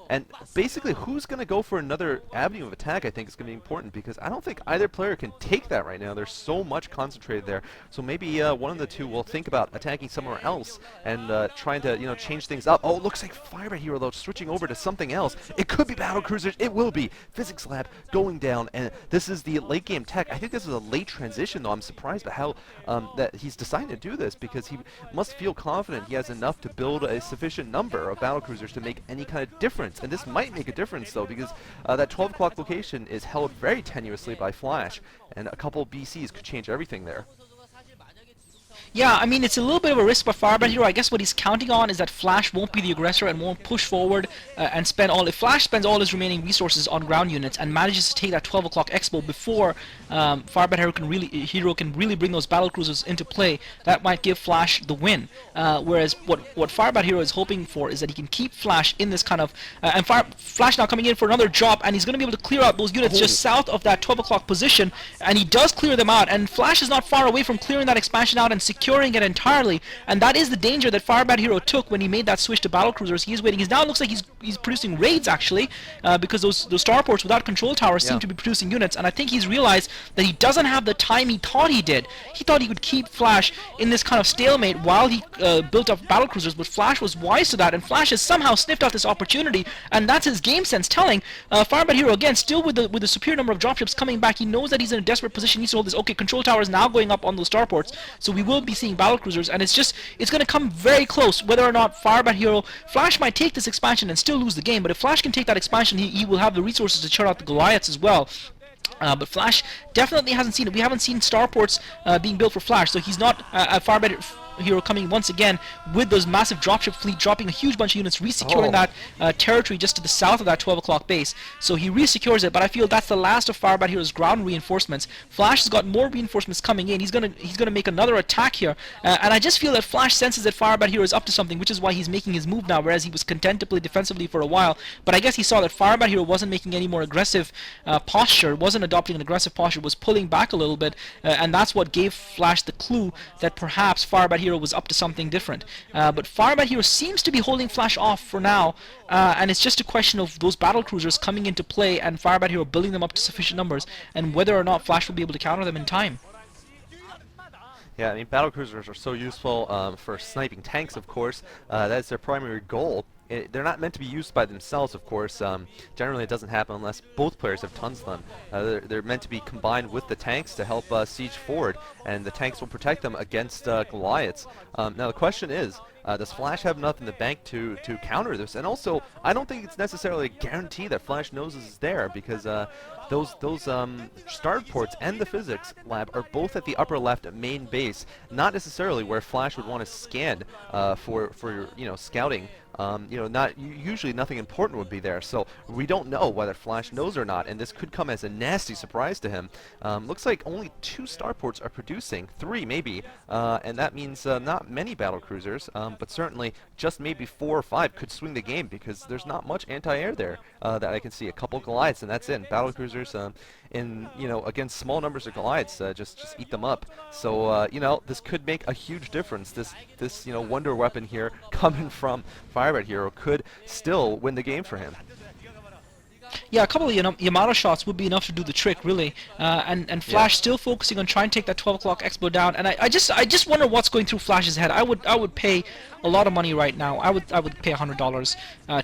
And basically, who's going to go for another avenue of attack, I think, is going to be important, because I don't think either player can take that right now. There's so much concentrated there. So maybe one of the two will think about attacking somewhere else and trying to, you know, change things up. Oh, it looks like FirebatHero, though, switching over to something else. It could be battle cruisers. It will be. Physics Lab going down, and this is the late game tech. I think this is a late transition, though. I'm surprised by how that he's deciding to do this, because he must feel confident he has enough to build a sufficient number of battle cruisers to make any kind of difference. And this might make a difference, though, because that 12 o'clock location is held very tenuously by Flash, and a couple BCs could change everything there. Yeah, I mean, it's a little bit of a risk by FirebatHero. I guess what he's counting on is that Flash won't be the aggressor and won't push forward and spend all... If Flash spends all his remaining resources on ground units and manages to take that 12 o'clock expo before FirebatHero can really bring those battle cruisers into play, that might give Flash the win. Whereas what FirebatHero is hoping for is that he can keep Flash in this kind of... and Flash now coming in for another job, and he's going to be able to clear out those units just south of that 12 o'clock position, and he does clear them out, and Flash is not far away from clearing that expansion out and securing it entirely, and that is the danger that FirebatHero took when he made that switch to battle cruisers. He's waiting. Now it looks like he's producing raids, actually, because those starports without control towers seem to be producing units, and I think he's realized that he doesn't have the time he thought he did. He thought he could keep Flash in this kind of stalemate while he built up battle cruisers, but Flash was wise to that, and Flash has somehow sniffed out this opportunity, and that's his game sense telling. FirebatHero, again, still with the superior number of dropships coming back, he knows that he's in a desperate position. He needs to hold this. Okay, control tower is now going up on those starports, so we will be be seeing battlecruisers, and it's going to come very close whether or not FirebatHero, Flash might take this expansion and still lose the game, but if Flash can take that expansion, he will have the resources to chart out the Goliaths as well. But Flash definitely hasn't seen it. We haven't seen starports being built for Flash, so he's not FirebatHero coming once again with those massive dropship fleet, dropping a huge bunch of units, resecuring that territory just to the south of that 12 o'clock base. So he resecures it, but I feel that's the last of FirebatHero's ground reinforcements. Flash has got more reinforcements coming in. He's gonna make another attack here, and I just feel that Flash senses that FirebatHero is up to something, which is why he's making his move now, whereas he was content to play defensively for a while. But I guess he saw that FirebatHero wasn't making any more aggressive posture, wasn't adopting an aggressive posture, was pulling back a little bit, and that's what gave Flash the clue that perhaps FirebatHero was up to something different. But FirebatHero seems to be holding Flash off for now, and it's just a question of those battlecruisers coming into play and FirebatHero building them up to sufficient numbers, and whether or not Flash will be able to counter them in time. Yeah, I mean, battlecruisers are so useful for sniping tanks, of course. That's their primary goal. They're not meant to be used by themselves, of course. Generally, it doesn't happen unless both players have tons of them. They're meant to be combined with the tanks to help siege forward, and the tanks will protect them against Goliaths. Now, the question is, does Flash have enough in the bank to counter this? And also, I don't think it's necessarily a guarantee that Flash knows is there, because those starports and the physics lab are both at the upper left main base, not necessarily where Flash would want to scan for scouting. Usually nothing important would be there, so we don't know whether Flash knows or not, and this could come as a nasty surprise to him. Looks like only 2 starports are producing, 3 maybe, and that means not many battlecruisers, but certainly just maybe 4 or 5 could swing the game, because there's not much anti-air there that I can see. A couple Goliaths, and that's it. Battlecruisers against small numbers of Goliaths, just eat them up. So this could make a huge difference. This wonder weapon here coming from FirebatHero could still win the game for him. Yeah, a couple of Yamato shots would be enough to do the trick, really. And Flash still focusing on trying to take that 12 o'clock expo down. And I just wonder what's going through Flash's head. I would pay a lot of money right now. I would pay $100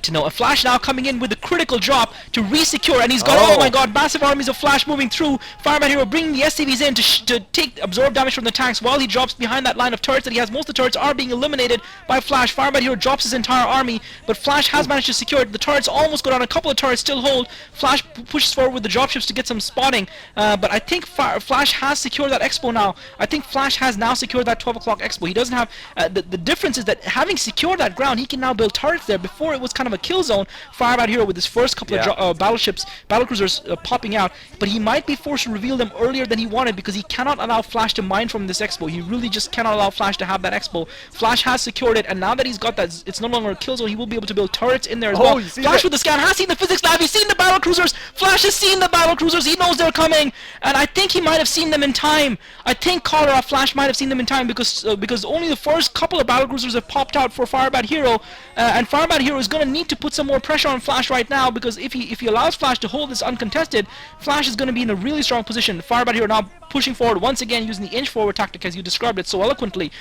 to know. And Flash now coming in with a critical drop to resecure, and he's got oh my god, massive armies of Flash moving through. FirebatHero bringing the SCVs in to absorb damage from the tanks while he drops behind that line of turrets that he has. Most of the turrets are being eliminated by Flash. FirebatHero drops his entire army, but Flash has managed to secure it. The turrets almost go down. A couple of turrets still hold. Flash pushes forward with the dropships to get some spotting, but I think Flash has secured that expo now. I think Flash has now secured that 12 o'clock expo. He doesn't have the difference is that having secured that ground, he can now build turrets there. Before it was kind of a kill zone. FirebatHero with his first couple of battlecruisers popping out, but he might be forced to reveal them earlier than he wanted, because he cannot allow Flash to mine from this expo. He really just cannot allow Flash to have that expo. Flash has secured it, and now that he's got that, it's no longer a kill zone. He will be able to build turrets in there as well. Flash with the scan has seen the physics lab. He's seen the battlecruisers. Flash has seen the battlecruisers. He knows they're coming, and I think he might have seen them in time. I think Flash might have seen them in time, because only the first couple of battlecruisers have popped out for FirebatHero, and FirebatHero is going to need to put some more pressure on Flash right now, because if he allows Flash to hold this uncontested, Flash is going to be in a really strong position. FirebatHero now pushing forward once again using the inch forward tactic, as you described it so eloquently,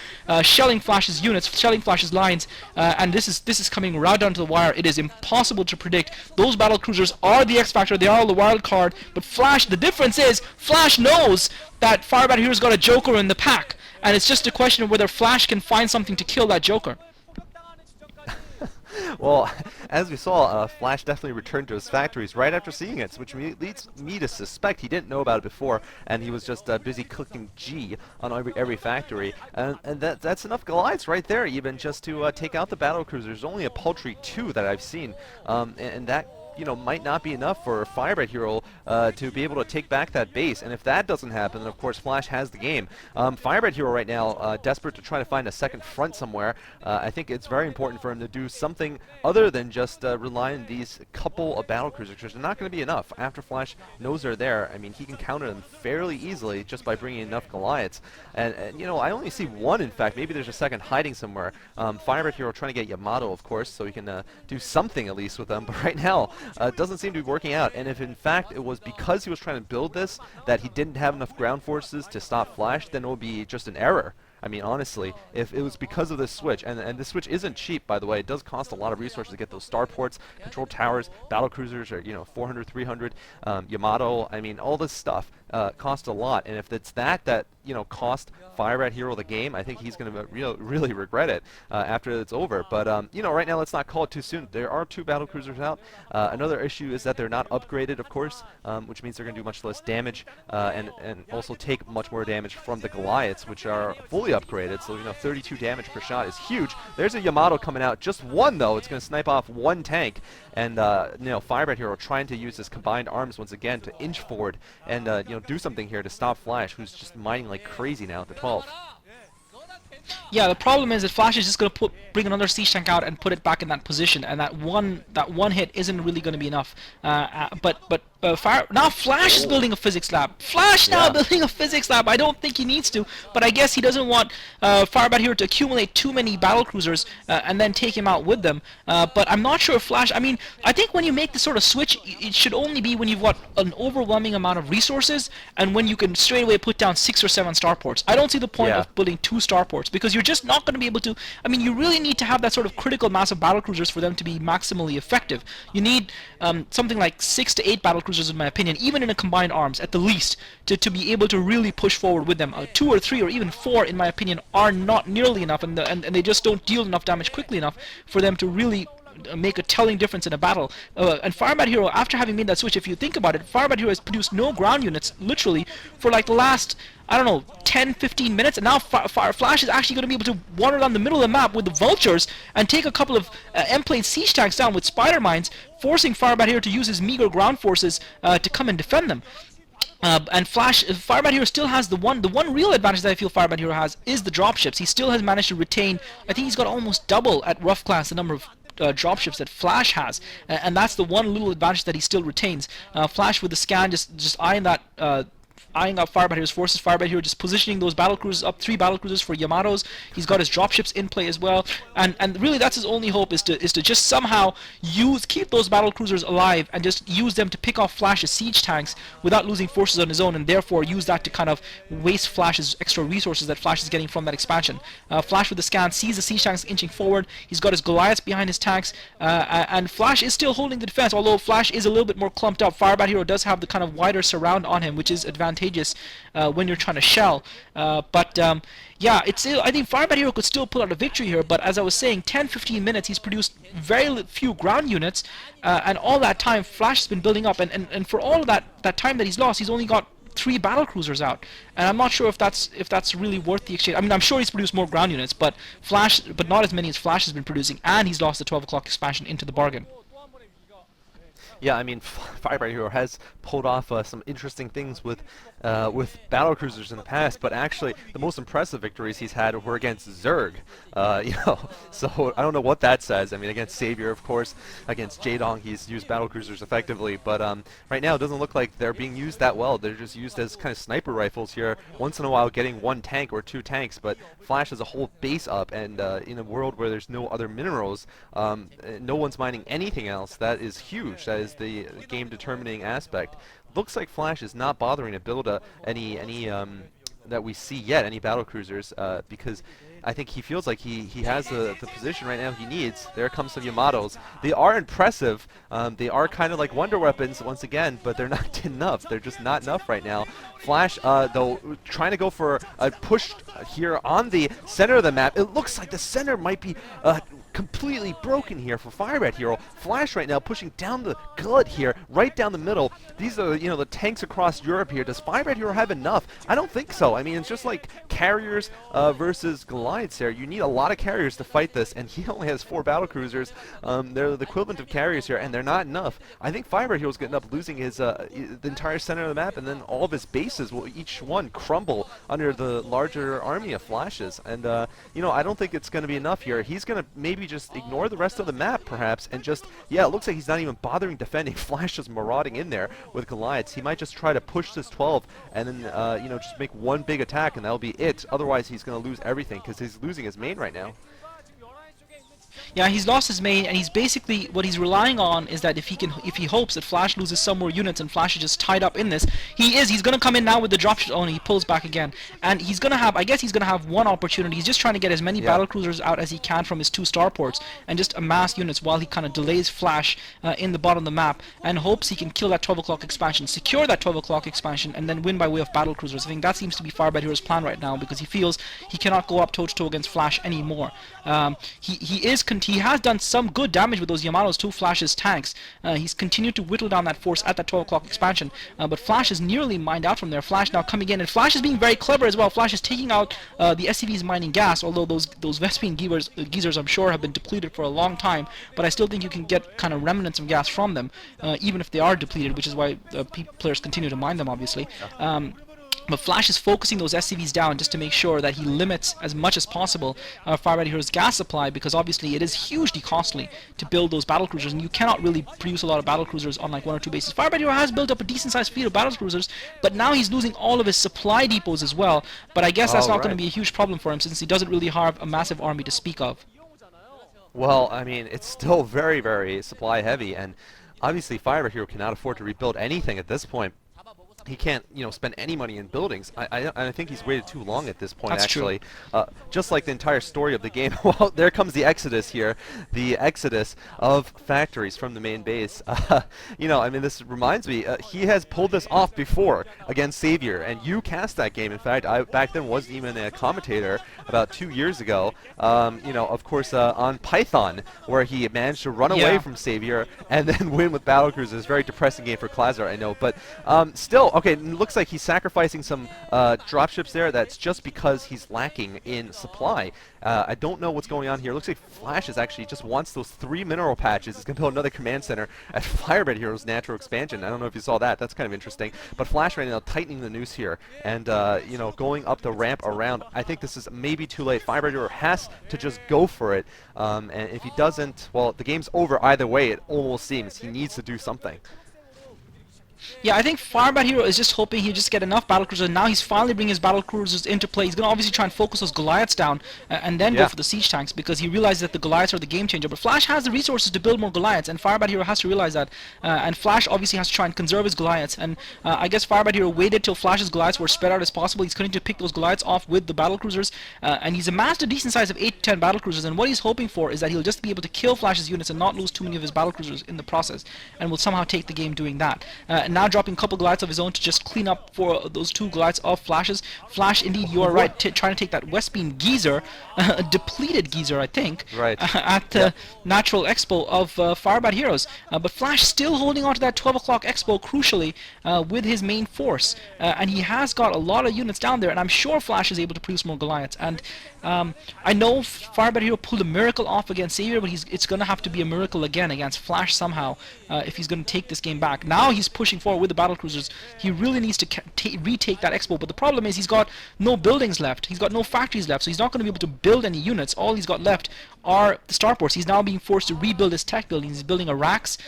shelling Flash's units, shelling Flash's lines, and this is coming right down to the wire. It is impossible to predict. Those battlecruisers are the X factor. They are the wild card, but Flash, the difference is Flash knows that FirebatHero's got a Joker in the pack, and it's just a question of whether Flash can find something to kill that Joker. Well, as we saw, Flash definitely returned to his factories right after seeing it, which leads me to suspect he didn't know about it before, and he was just busy clicking G on every factory. And that's enough Goliaths right there, even just to take out the battlecruisers. There's only a paltry 2 that I've seen, and that might not be enough for FirebatHero to be able to take back that base. And if that doesn't happen, then of course Flash has the game. FirebatHero right now, desperate to try to find a second front somewhere. I think it's very important for him to do something other than just rely on these couple of battlecruisers, which are not going to be enough. After Flash knows they're there, I mean, he can counter them fairly easily just by bringing enough Goliaths. And I only see one, in fact. Maybe there's a second hiding somewhere. FirebatHero trying to get Yamato, of course, so he can do something at least with them. But right now, it doesn't seem to be working out. And if in fact it was because he was trying to build this that he didn't have enough ground forces to stop Flash, then it would be just an error. I mean, honestly, if it was because of this switch, and this switch isn't cheap, by the way, it does cost a lot of resources to get those starports, control towers, battle cruisers are, 400, 300, Yamato, I mean, all this stuff cost a lot, and if it's that cost FirebatHero the game, I think he's going to really regret it after it's over. But right now, let's not call it too soon. There are 2 battle cruisers out. Another issue is that they're not upgraded, of course, which means they're going to do much less damage and also take much more damage from the Goliaths, which are fully upgraded. So 32 damage per shot is huge. There's a Yamato coming out, just one though. It's going to snipe off 1 tank, and FirebatHero trying to use his combined arms once again to inch forward and do something here to stop Flash, who's just mining like crazy now at the 12. Yeah, the problem is that Flash is just going to bring another siege tank out and put it back in that position, and that one hit isn't really going to be enough. Now Flash is building a physics lab. Flash now building a physics lab. I don't think he needs to, but I guess he doesn't want FirebatHero to accumulate too many battle cruisers and then take him out with them. But I'm not sure if Flash. I mean, I think when you make this sort of switch, it should only be when you've got an overwhelming amount of resources and when you can straight away put down 6 or 7 starports. I don't see the point of building 2 starports because you're just not going to be able to. I mean, you really need to have that sort of critical mass of battle cruisers for them to be maximally effective. You need something like 6 to 8 battle cruisers, in my opinion, even in a combined arms at the least, to be able to really push forward with them. 2 or 3 or even 4, in my opinion, are not nearly enough, and they just don't deal enough damage quickly enough for them to really make a telling difference in a battle. And FirebatHero, after having made that switch, if you think about it, FirebatHero has produced no ground units literally for like the last, I don't know, 10-15 minutes, and now Flash is actually going to be able to wander down the middle of the map with the vultures and take a couple of M-plane siege tanks down with spider mines, forcing FirebatHero to use his meager ground forces to come and defend them. And FirebatHero still has the one real advantage that I feel FirebatHero has is the dropships. He still has managed to retain, I think he's got almost double at rough class the number of dropships that Flash has, and that's the one little advantage that he still retains. Flash with the scan just eyeing that eyeing up FirebatHero's forces. FirebatHero just positioning those battle cruisers up, 3 battle cruisers for Yamatos. He's got his dropships in play as well, and really that's his only hope is to just somehow keep those battle cruisers alive and just use them to pick off Flash's siege tanks without losing forces on his own, and therefore use that to kind of waste Flash's extra resources that Flash is getting from that expansion. Flash with the scan sees the siege tanks inching forward. He's got his Goliaths behind his tanks, and Flash is still holding the defense, although Flash is a little bit more clumped up. FirebatHero does have the kind of wider surround on him, which is advantageous when you're trying to shell. Yeah, I think FirebatHero could still pull out a victory here, but as I was saying, 10-15 minutes, he's produced very few ground units, and all that time, Flash has been building up, and for all of that time that he's lost, he's only got 3 battle cruisers out, and I'm not sure if that's really worth the exchange. I mean, I'm sure he's produced more ground units, but not as many as Flash has been producing, and he's lost the 12 o'clock expansion into the bargain. Yeah, I mean, FirebatHero has pulled off some interesting things with battle cruisers in the past, but actually the most impressive victories he's had were against Zerg. So I don't know what that says. I mean, against Savior, of course, against Jaedong, he's used battle cruisers effectively, but right now it doesn't look like they're being used that well. They're just used as kind of sniper rifles here, once in a while getting 1 tank or 2 tanks, but Flash has a whole base up, and in a world where there's no other minerals, no one's mining anything else. That is huge. That is the game-determining aspect. Looks like Flash is not bothering to build any that we see yet, any battle cruisers, because I think he feels like he has the position right now he needs. There comes some Yamatos. They are impressive. They are kind of like wonder weapons once again, but they're not enough. They're just not enough right now. Flash, though, trying to go for a push here on the center of the map. It looks like the center might be completely broken here for FirebatHero. Flash right now pushing down the gullet here, right down the middle. These are, the tanks across Europe here. Does FirebatHero have enough? I don't think so. I mean, it's just like carriers versus Goliaths here. You need a lot of carriers to fight this, and he only has 4 battle cruisers. They're the equivalent of carriers here, and they're not enough. I think FirebatHero's going to end up losing his the entire center of the map, and then all of his bases will each one crumble under the larger army of Flashes. And I don't think it's going to be enough here. He's going to maybe just ignore the rest of the map, perhaps, and just, it looks like he's not even bothering defending. Flash just marauding in there with Goliaths. He might just try to push this 12 and then, just make one big attack, and that'll be it. Otherwise, he's going to lose everything because he's losing his main right now. Yeah, he's lost his main, and he's basically what he's relying on is that if he hopes that Flash loses some more units and Flash is just tied up in this, he's gonna come in now with the dropship. Oh, and he pulls back again, and he's gonna have, I guess he's gonna have one opportunity. He's just trying to get as many battle cruisers out as he can from his 2 starports and just amass units while he kind of delays Flash in the bottom of the map and hopes he can kill that 12 o'clock expansion, secure that 12 o'clock expansion, and then win by way of battle cruisers. I think that seems to be FirebatHero's plan right now because he feels he cannot go up toe to toe against Flash anymore. He has done some good damage with those Yamato's 2 Flash's tanks. He's continued to whittle down that force at that 12 o'clock expansion, but Flash is nearly mined out from there. Flash now coming in, and Flash is being very clever as well. Flash is taking out the SCV's mining gas, although those Vespine geezers I'm sure have been depleted for a long time, but I still think you can get kind of remnants of gas from them, even if they are depleted, which is why players continue to mine them, obviously. But Flash is focusing those SCVs down just to make sure that he limits as much as possible FirebatHero's gas supply, because obviously it is hugely costly to build those battle cruisers, and you cannot really produce a lot of battle cruisers on like 1 or 2 bases. FirebatHero has built up a decent sized fleet of battle cruisers, but now he's losing all of his supply depots as well. But I guess that's not going to be a huge problem for him since he doesn't really have a massive army to speak of. Well, I mean, it's still very, very supply heavy, and obviously FirebatHero cannot afford to rebuild anything at this point. He can't, spend any money in buildings. I think he's waited too long at this point. That's actually. Just like the entire story of the game. Well, there comes the exodus here, the exodus of factories from the main base. I mean, this reminds me. He has pulled this off before against Savior, and you cast that game. In fact, I back then wasn't even a commentator about 2 years ago. Of course, on Python, where he managed to run away from Savior and then win with battlecruisers. Very depressing game for Klazar, I know, but still. Okay, it looks like he's sacrificing some dropships there. That's just because he's lacking in supply. I don't know what's going on here. It looks like Flash is actually just wants those 3 mineral patches. He's going to build another command center at FirebatHero's natural expansion. I don't know if you saw that. That's kind of interesting. But Flash right now tightening the noose here and, going up the ramp around. I think this is maybe too late. FirebatHero has to just go for it. And if he doesn't, well, the game's over either way, it almost seems. He needs to do something. Yeah, I think FirebatHero is just hoping he'll just get enough battlecruisers. Now he's finally bringing his battlecruisers into play. He's going to obviously try and focus those Goliaths down and then go for the siege tanks because he realizes that the Goliaths are the game changer. But Flash has the resources to build more Goliaths, and FirebatHero has to realize that. And Flash obviously has to try and conserve his Goliaths. And I guess FirebatHero waited till Flash's Goliaths were spread out as possible. He's going to pick those Goliaths off with the battlecruisers, and he's amassed a decent size of 8 to 10 battlecruisers. And what he's hoping for is that he'll just be able to kill Flash's units and not lose too many of his battlecruisers in the process, and will somehow take the game doing that. Now dropping a couple Goliaths of his own to just clean up for those 2 Goliaths of Flash's. Flash, indeed, you are right, trying to take that Westbeam geezer, a depleted geezer, I think, at the Natural Expo of FirebatHeroes. But Flash still holding on to that 12 o'clock Expo, crucially, with his main force. And he has got a lot of units down there, and I'm sure Flash is able to produce more Goliaths. And I know FirebatHero pulled a miracle off against Savior, but it's going to have to be a miracle again against Flash somehow if he's going to take this game back. Now he's pushing forward with the battlecruisers. He really needs to retake that expo, but the problem is he's got no buildings left. He's got no factories left, so he's not going to be able to build any units. All he's got left are the starports. He's now being forced to rebuild his tech buildings. He's building a racks.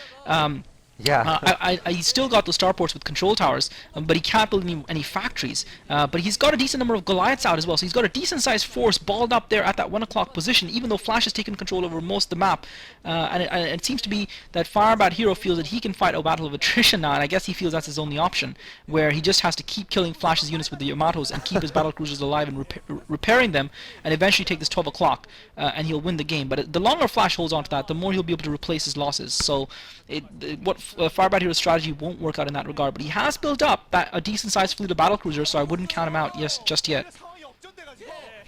He's still got those starports with control towers, but he can't build any factories. But he's got a decent number of Goliaths out as well, so he's got a decent sized force balled up there at that 1 o'clock position, even though Flash has taken control over most of the map. And it seems to be that FirebatHero feels that he can fight a battle of attrition now, and I guess he feels that's his only option, where he just has to keep killing Flash's units with the Yamatos and keep his battlecruisers alive and repairing them, and eventually take this 12 o'clock, and he'll win the game. But the longer Flash holds on to that, the more he'll be able to replace his losses. So FirebatHero's strategy won't work out in that regard, but he has built up a decent-sized fleet of battlecruisers, so I wouldn't count him out just yet.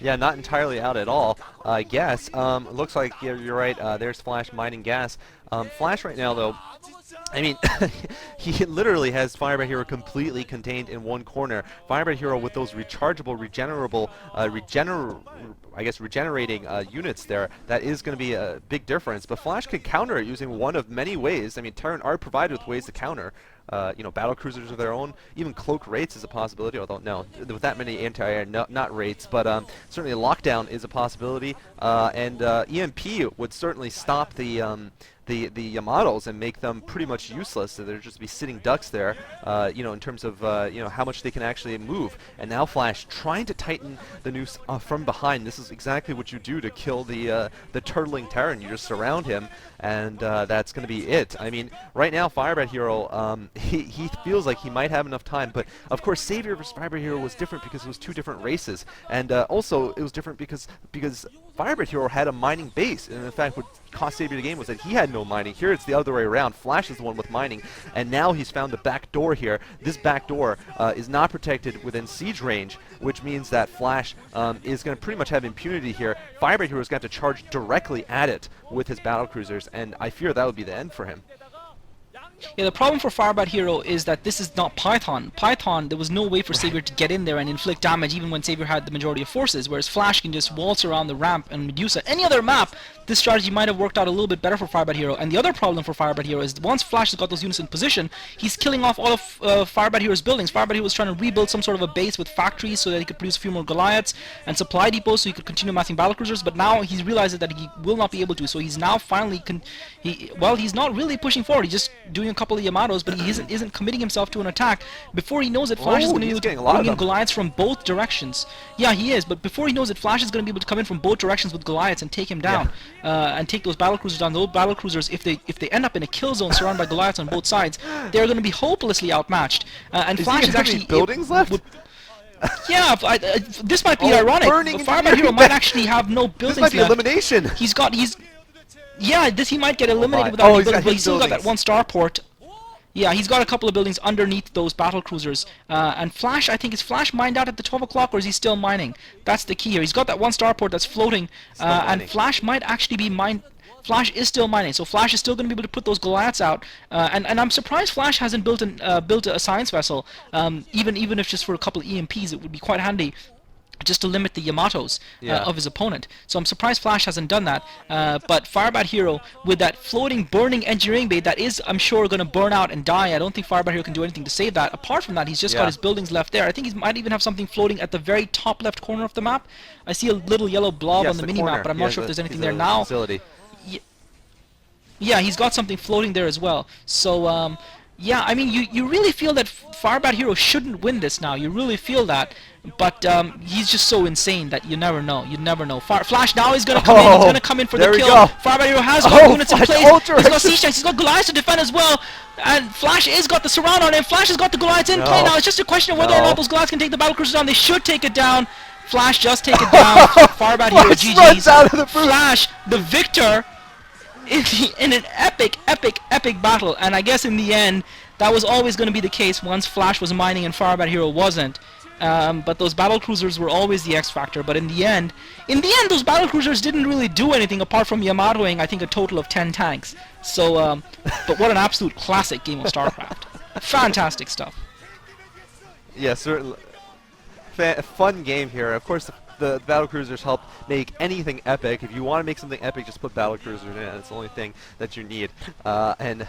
Yeah, not entirely out at all, I guess. Looks like you're right. There's Flash mining gas. Flash right now, though, I mean, he literally has FirebatHero completely contained in one corner. FirebatHero with those rechargeable, regenerating units there, that is going to be a big difference. But Flash can counter it using one of many ways. I mean, Terran are provided with ways to counter. Battle cruisers of their own. Even cloak rates is a possibility, although no, with that many anti-air, not rates, but certainly lockdown is a possibility. And EMP would certainly stop the the Yamatos and make them pretty much useless. So they'll just be sitting ducks there, in terms of how much they can actually move. And now Flash trying to tighten the noose from behind. This is exactly what you do to kill the turtling Terran. You just surround him, and that's going to be it. I mean, right now FirebatHero, he feels like he might have enough time, but of course Savior versus FirebatHero was different because it was two different races, and also it was different because FirebatHero had a mining base, and in fact what cost Savior the game was that he had no mining. Here it's the other way around. Flash is the one with mining, and now he's found the back door here. This back door is not protected within siege range, which means that Flash is going to pretty much have impunity here. FirebatHero is going to have to charge directly at it with his battlecruisers, and I fear that would be the end for him. Yeah, the problem for FirebatHero is that this is not Python. Python, there was no way for Savior to get in there and inflict damage even when Savior had the majority of forces, whereas Flash can just waltz around the ramp and Medusa. Any other map, this strategy might have worked out a little bit better for FirebatHero. And the other problem for FirebatHero is once Flash has got those units in position, he's killing off all of FirebatHero's buildings. FirebatHero was trying to rebuild some sort of a base with factories so that he could produce a few more Goliaths and supply depots so he could continue massing battlecruisers, but now he's realized that he will not be able to, so he's now finally he's not really pushing forward. He's just doing a couple of Yamatos, but he isn't committing himself to an attack. Before he knows it, Flash is going to be able to bring in Goliaths from both directions. Yeah, he is, but before he knows it, Flash is going to be able to come in from both directions with Goliaths and take him down, and take those battlecruisers down. Those battlecruisers, if they end up in a kill zone surrounded by Goliaths on both sides, they're going to be hopelessly outmatched. And Flash is actually buildings left. Yeah, this might be ironic. FirebatHero might actually have no buildings left. This might be elimination. Yeah, he might get eliminated without any buildings, but he's still got that one starport. Yeah, he's got a couple of buildings underneath those battlecruisers. And Flash, I think, is Flash mined out at the 12 o'clock, or is he still mining? That's the key here. He's got that one starport that's floating, and Flash might actually be mined. Flash is still mining, so Flash is still going to be able to put those Goliaths out. And I'm surprised Flash hasn't built a science vessel, even if just for a couple of EMPs. It would be quite handy, just to limit the Yamatos of his opponent. So I'm surprised Flash hasn't done that. But FirebatHero, with that floating, burning engineering bay that is, I'm sure, going to burn out and die, I don't think FirebatHero can do anything to save that. Apart from that, he's just got his buildings left there. I think he might even have something floating at the very top left corner of the map. I see a little yellow blob on the mini-map, but I'm not sure if there's anything there now. Yeah, he's got something floating there as well. So, yeah, I mean, you really feel that FirebatHero shouldn't win this now. You really feel that. But he's just so insane that you never know. You never know. Flash now is going to come in. He's going to come in for the kill. FirebatHero has got units in place. He's got siege tanks. He's got Goliaths to defend as well. And Flash has got the surround on him. Flash has got the Goliaths in play now. It's just a question of whether or not those Goliaths can take the battlecruisers down. They should take it down. Flash just take it down. FirebatHero GG's. Flash, the victor, in an epic battle. And I guess in the end, that was always going to be the case once Flash was mining and FirebatHero wasn't. But those battlecruisers were always the X factor. But in the end, those battlecruisers didn't really do anything apart from Yamatoing, I think, a total of 10 tanks. So, but what an absolute classic game of StarCraft. Fantastic stuff. Yeah, certainly. Fun game here. Of course, the battlecruisers help make anything epic. If you want to make something epic, just put battlecruisers in. It's the only thing that you need. And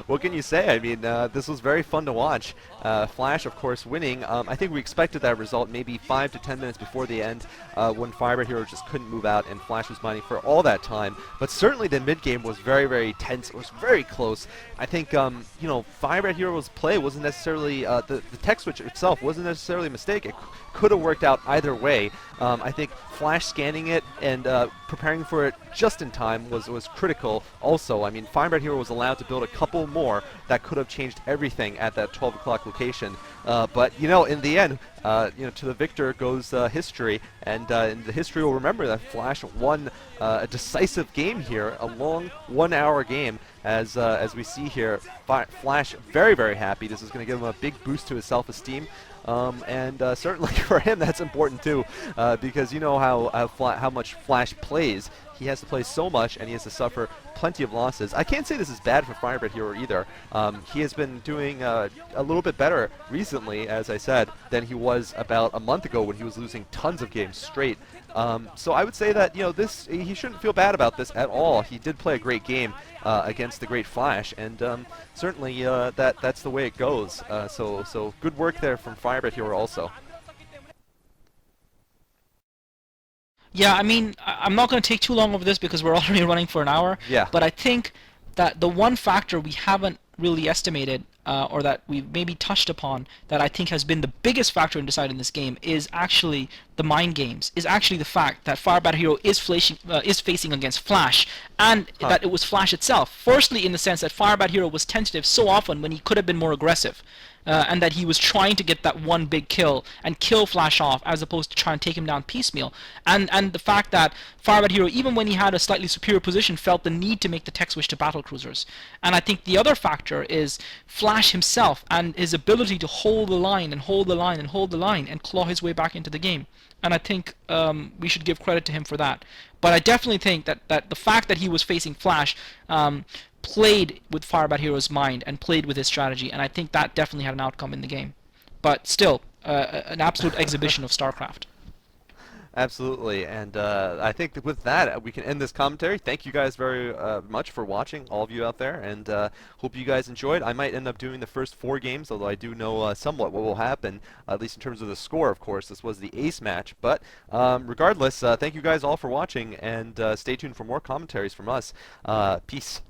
what can you say? I mean, this was very fun to watch. Flash, of course, winning. I think we expected that result maybe 5 to 10 minutes before the end, when FirebatHero just couldn't move out and Flash was mining for all that time. But certainly the mid-game was very, very tense. It was very close. I think, FirebatHero's play wasn't necessarily, the tech switch itself wasn't necessarily a mistake. It could have worked out either way. I think Flash scanning it and preparing for it just in time was critical also. I mean, FirebatHero was allowed to build a couple more that could have changed everything at that 12 o'clock location. But, in the end, to the victor goes history, and the history will remember that Flash won a decisive game here, a long 1-hour game, as we see here. Flash very, very happy. This is going to give him a big boost to his self-esteem. And certainly for him that's important too, because you know how much Flash plays. He has to play so much, and he has to suffer plenty of losses. I can't say this is bad for FirebatHero either. He has been doing a little bit better recently, as I said, than he was about a month ago when he was losing tons of games straight. So I would say that he shouldn't feel bad about this at all. He did play a great game against the great Flash, and certainly that's the way it goes. So good work there from FirebatHero also. Yeah, I mean, I'm not going to take too long over this because we're already running for an hour. Yeah. But I think that the one factor we haven't really estimated, or that we've maybe touched upon, that I think has been the biggest factor in deciding this game is actually the mind games. Is actually the fact that FirebatHero is facing against Flash, and Huh. that it was Flash itself. Firstly, in the sense that FirebatHero was tentative so often when he could have been more aggressive. And that he was trying to get that one big kill and kill Flash off as opposed to try and take him down piecemeal. And the fact that FirebatHero, even when he had a slightly superior position, felt the need to make the tech switch to battle cruisers. And I think the other factor is Flash himself and his ability to hold the line and hold the line and hold the line and claw his way back into the game. And I think we should give credit to him for that. But I definitely think that the fact that he was facing Flash played with FirebatHero's mind and played with his strategy, and I think that definitely had an outcome in the game. But still, an absolute exhibition of StarCraft. Absolutely, and I think that with that we can end this commentary. Thank you guys very much for watching, all of you out there, and hope you guys enjoyed. I might end up doing the first 4 games, although I do know somewhat what will happen, at least in terms of the score, of course. This was the ace match, but regardless, thank you guys all for watching, and stay tuned for more commentaries from us. Peace.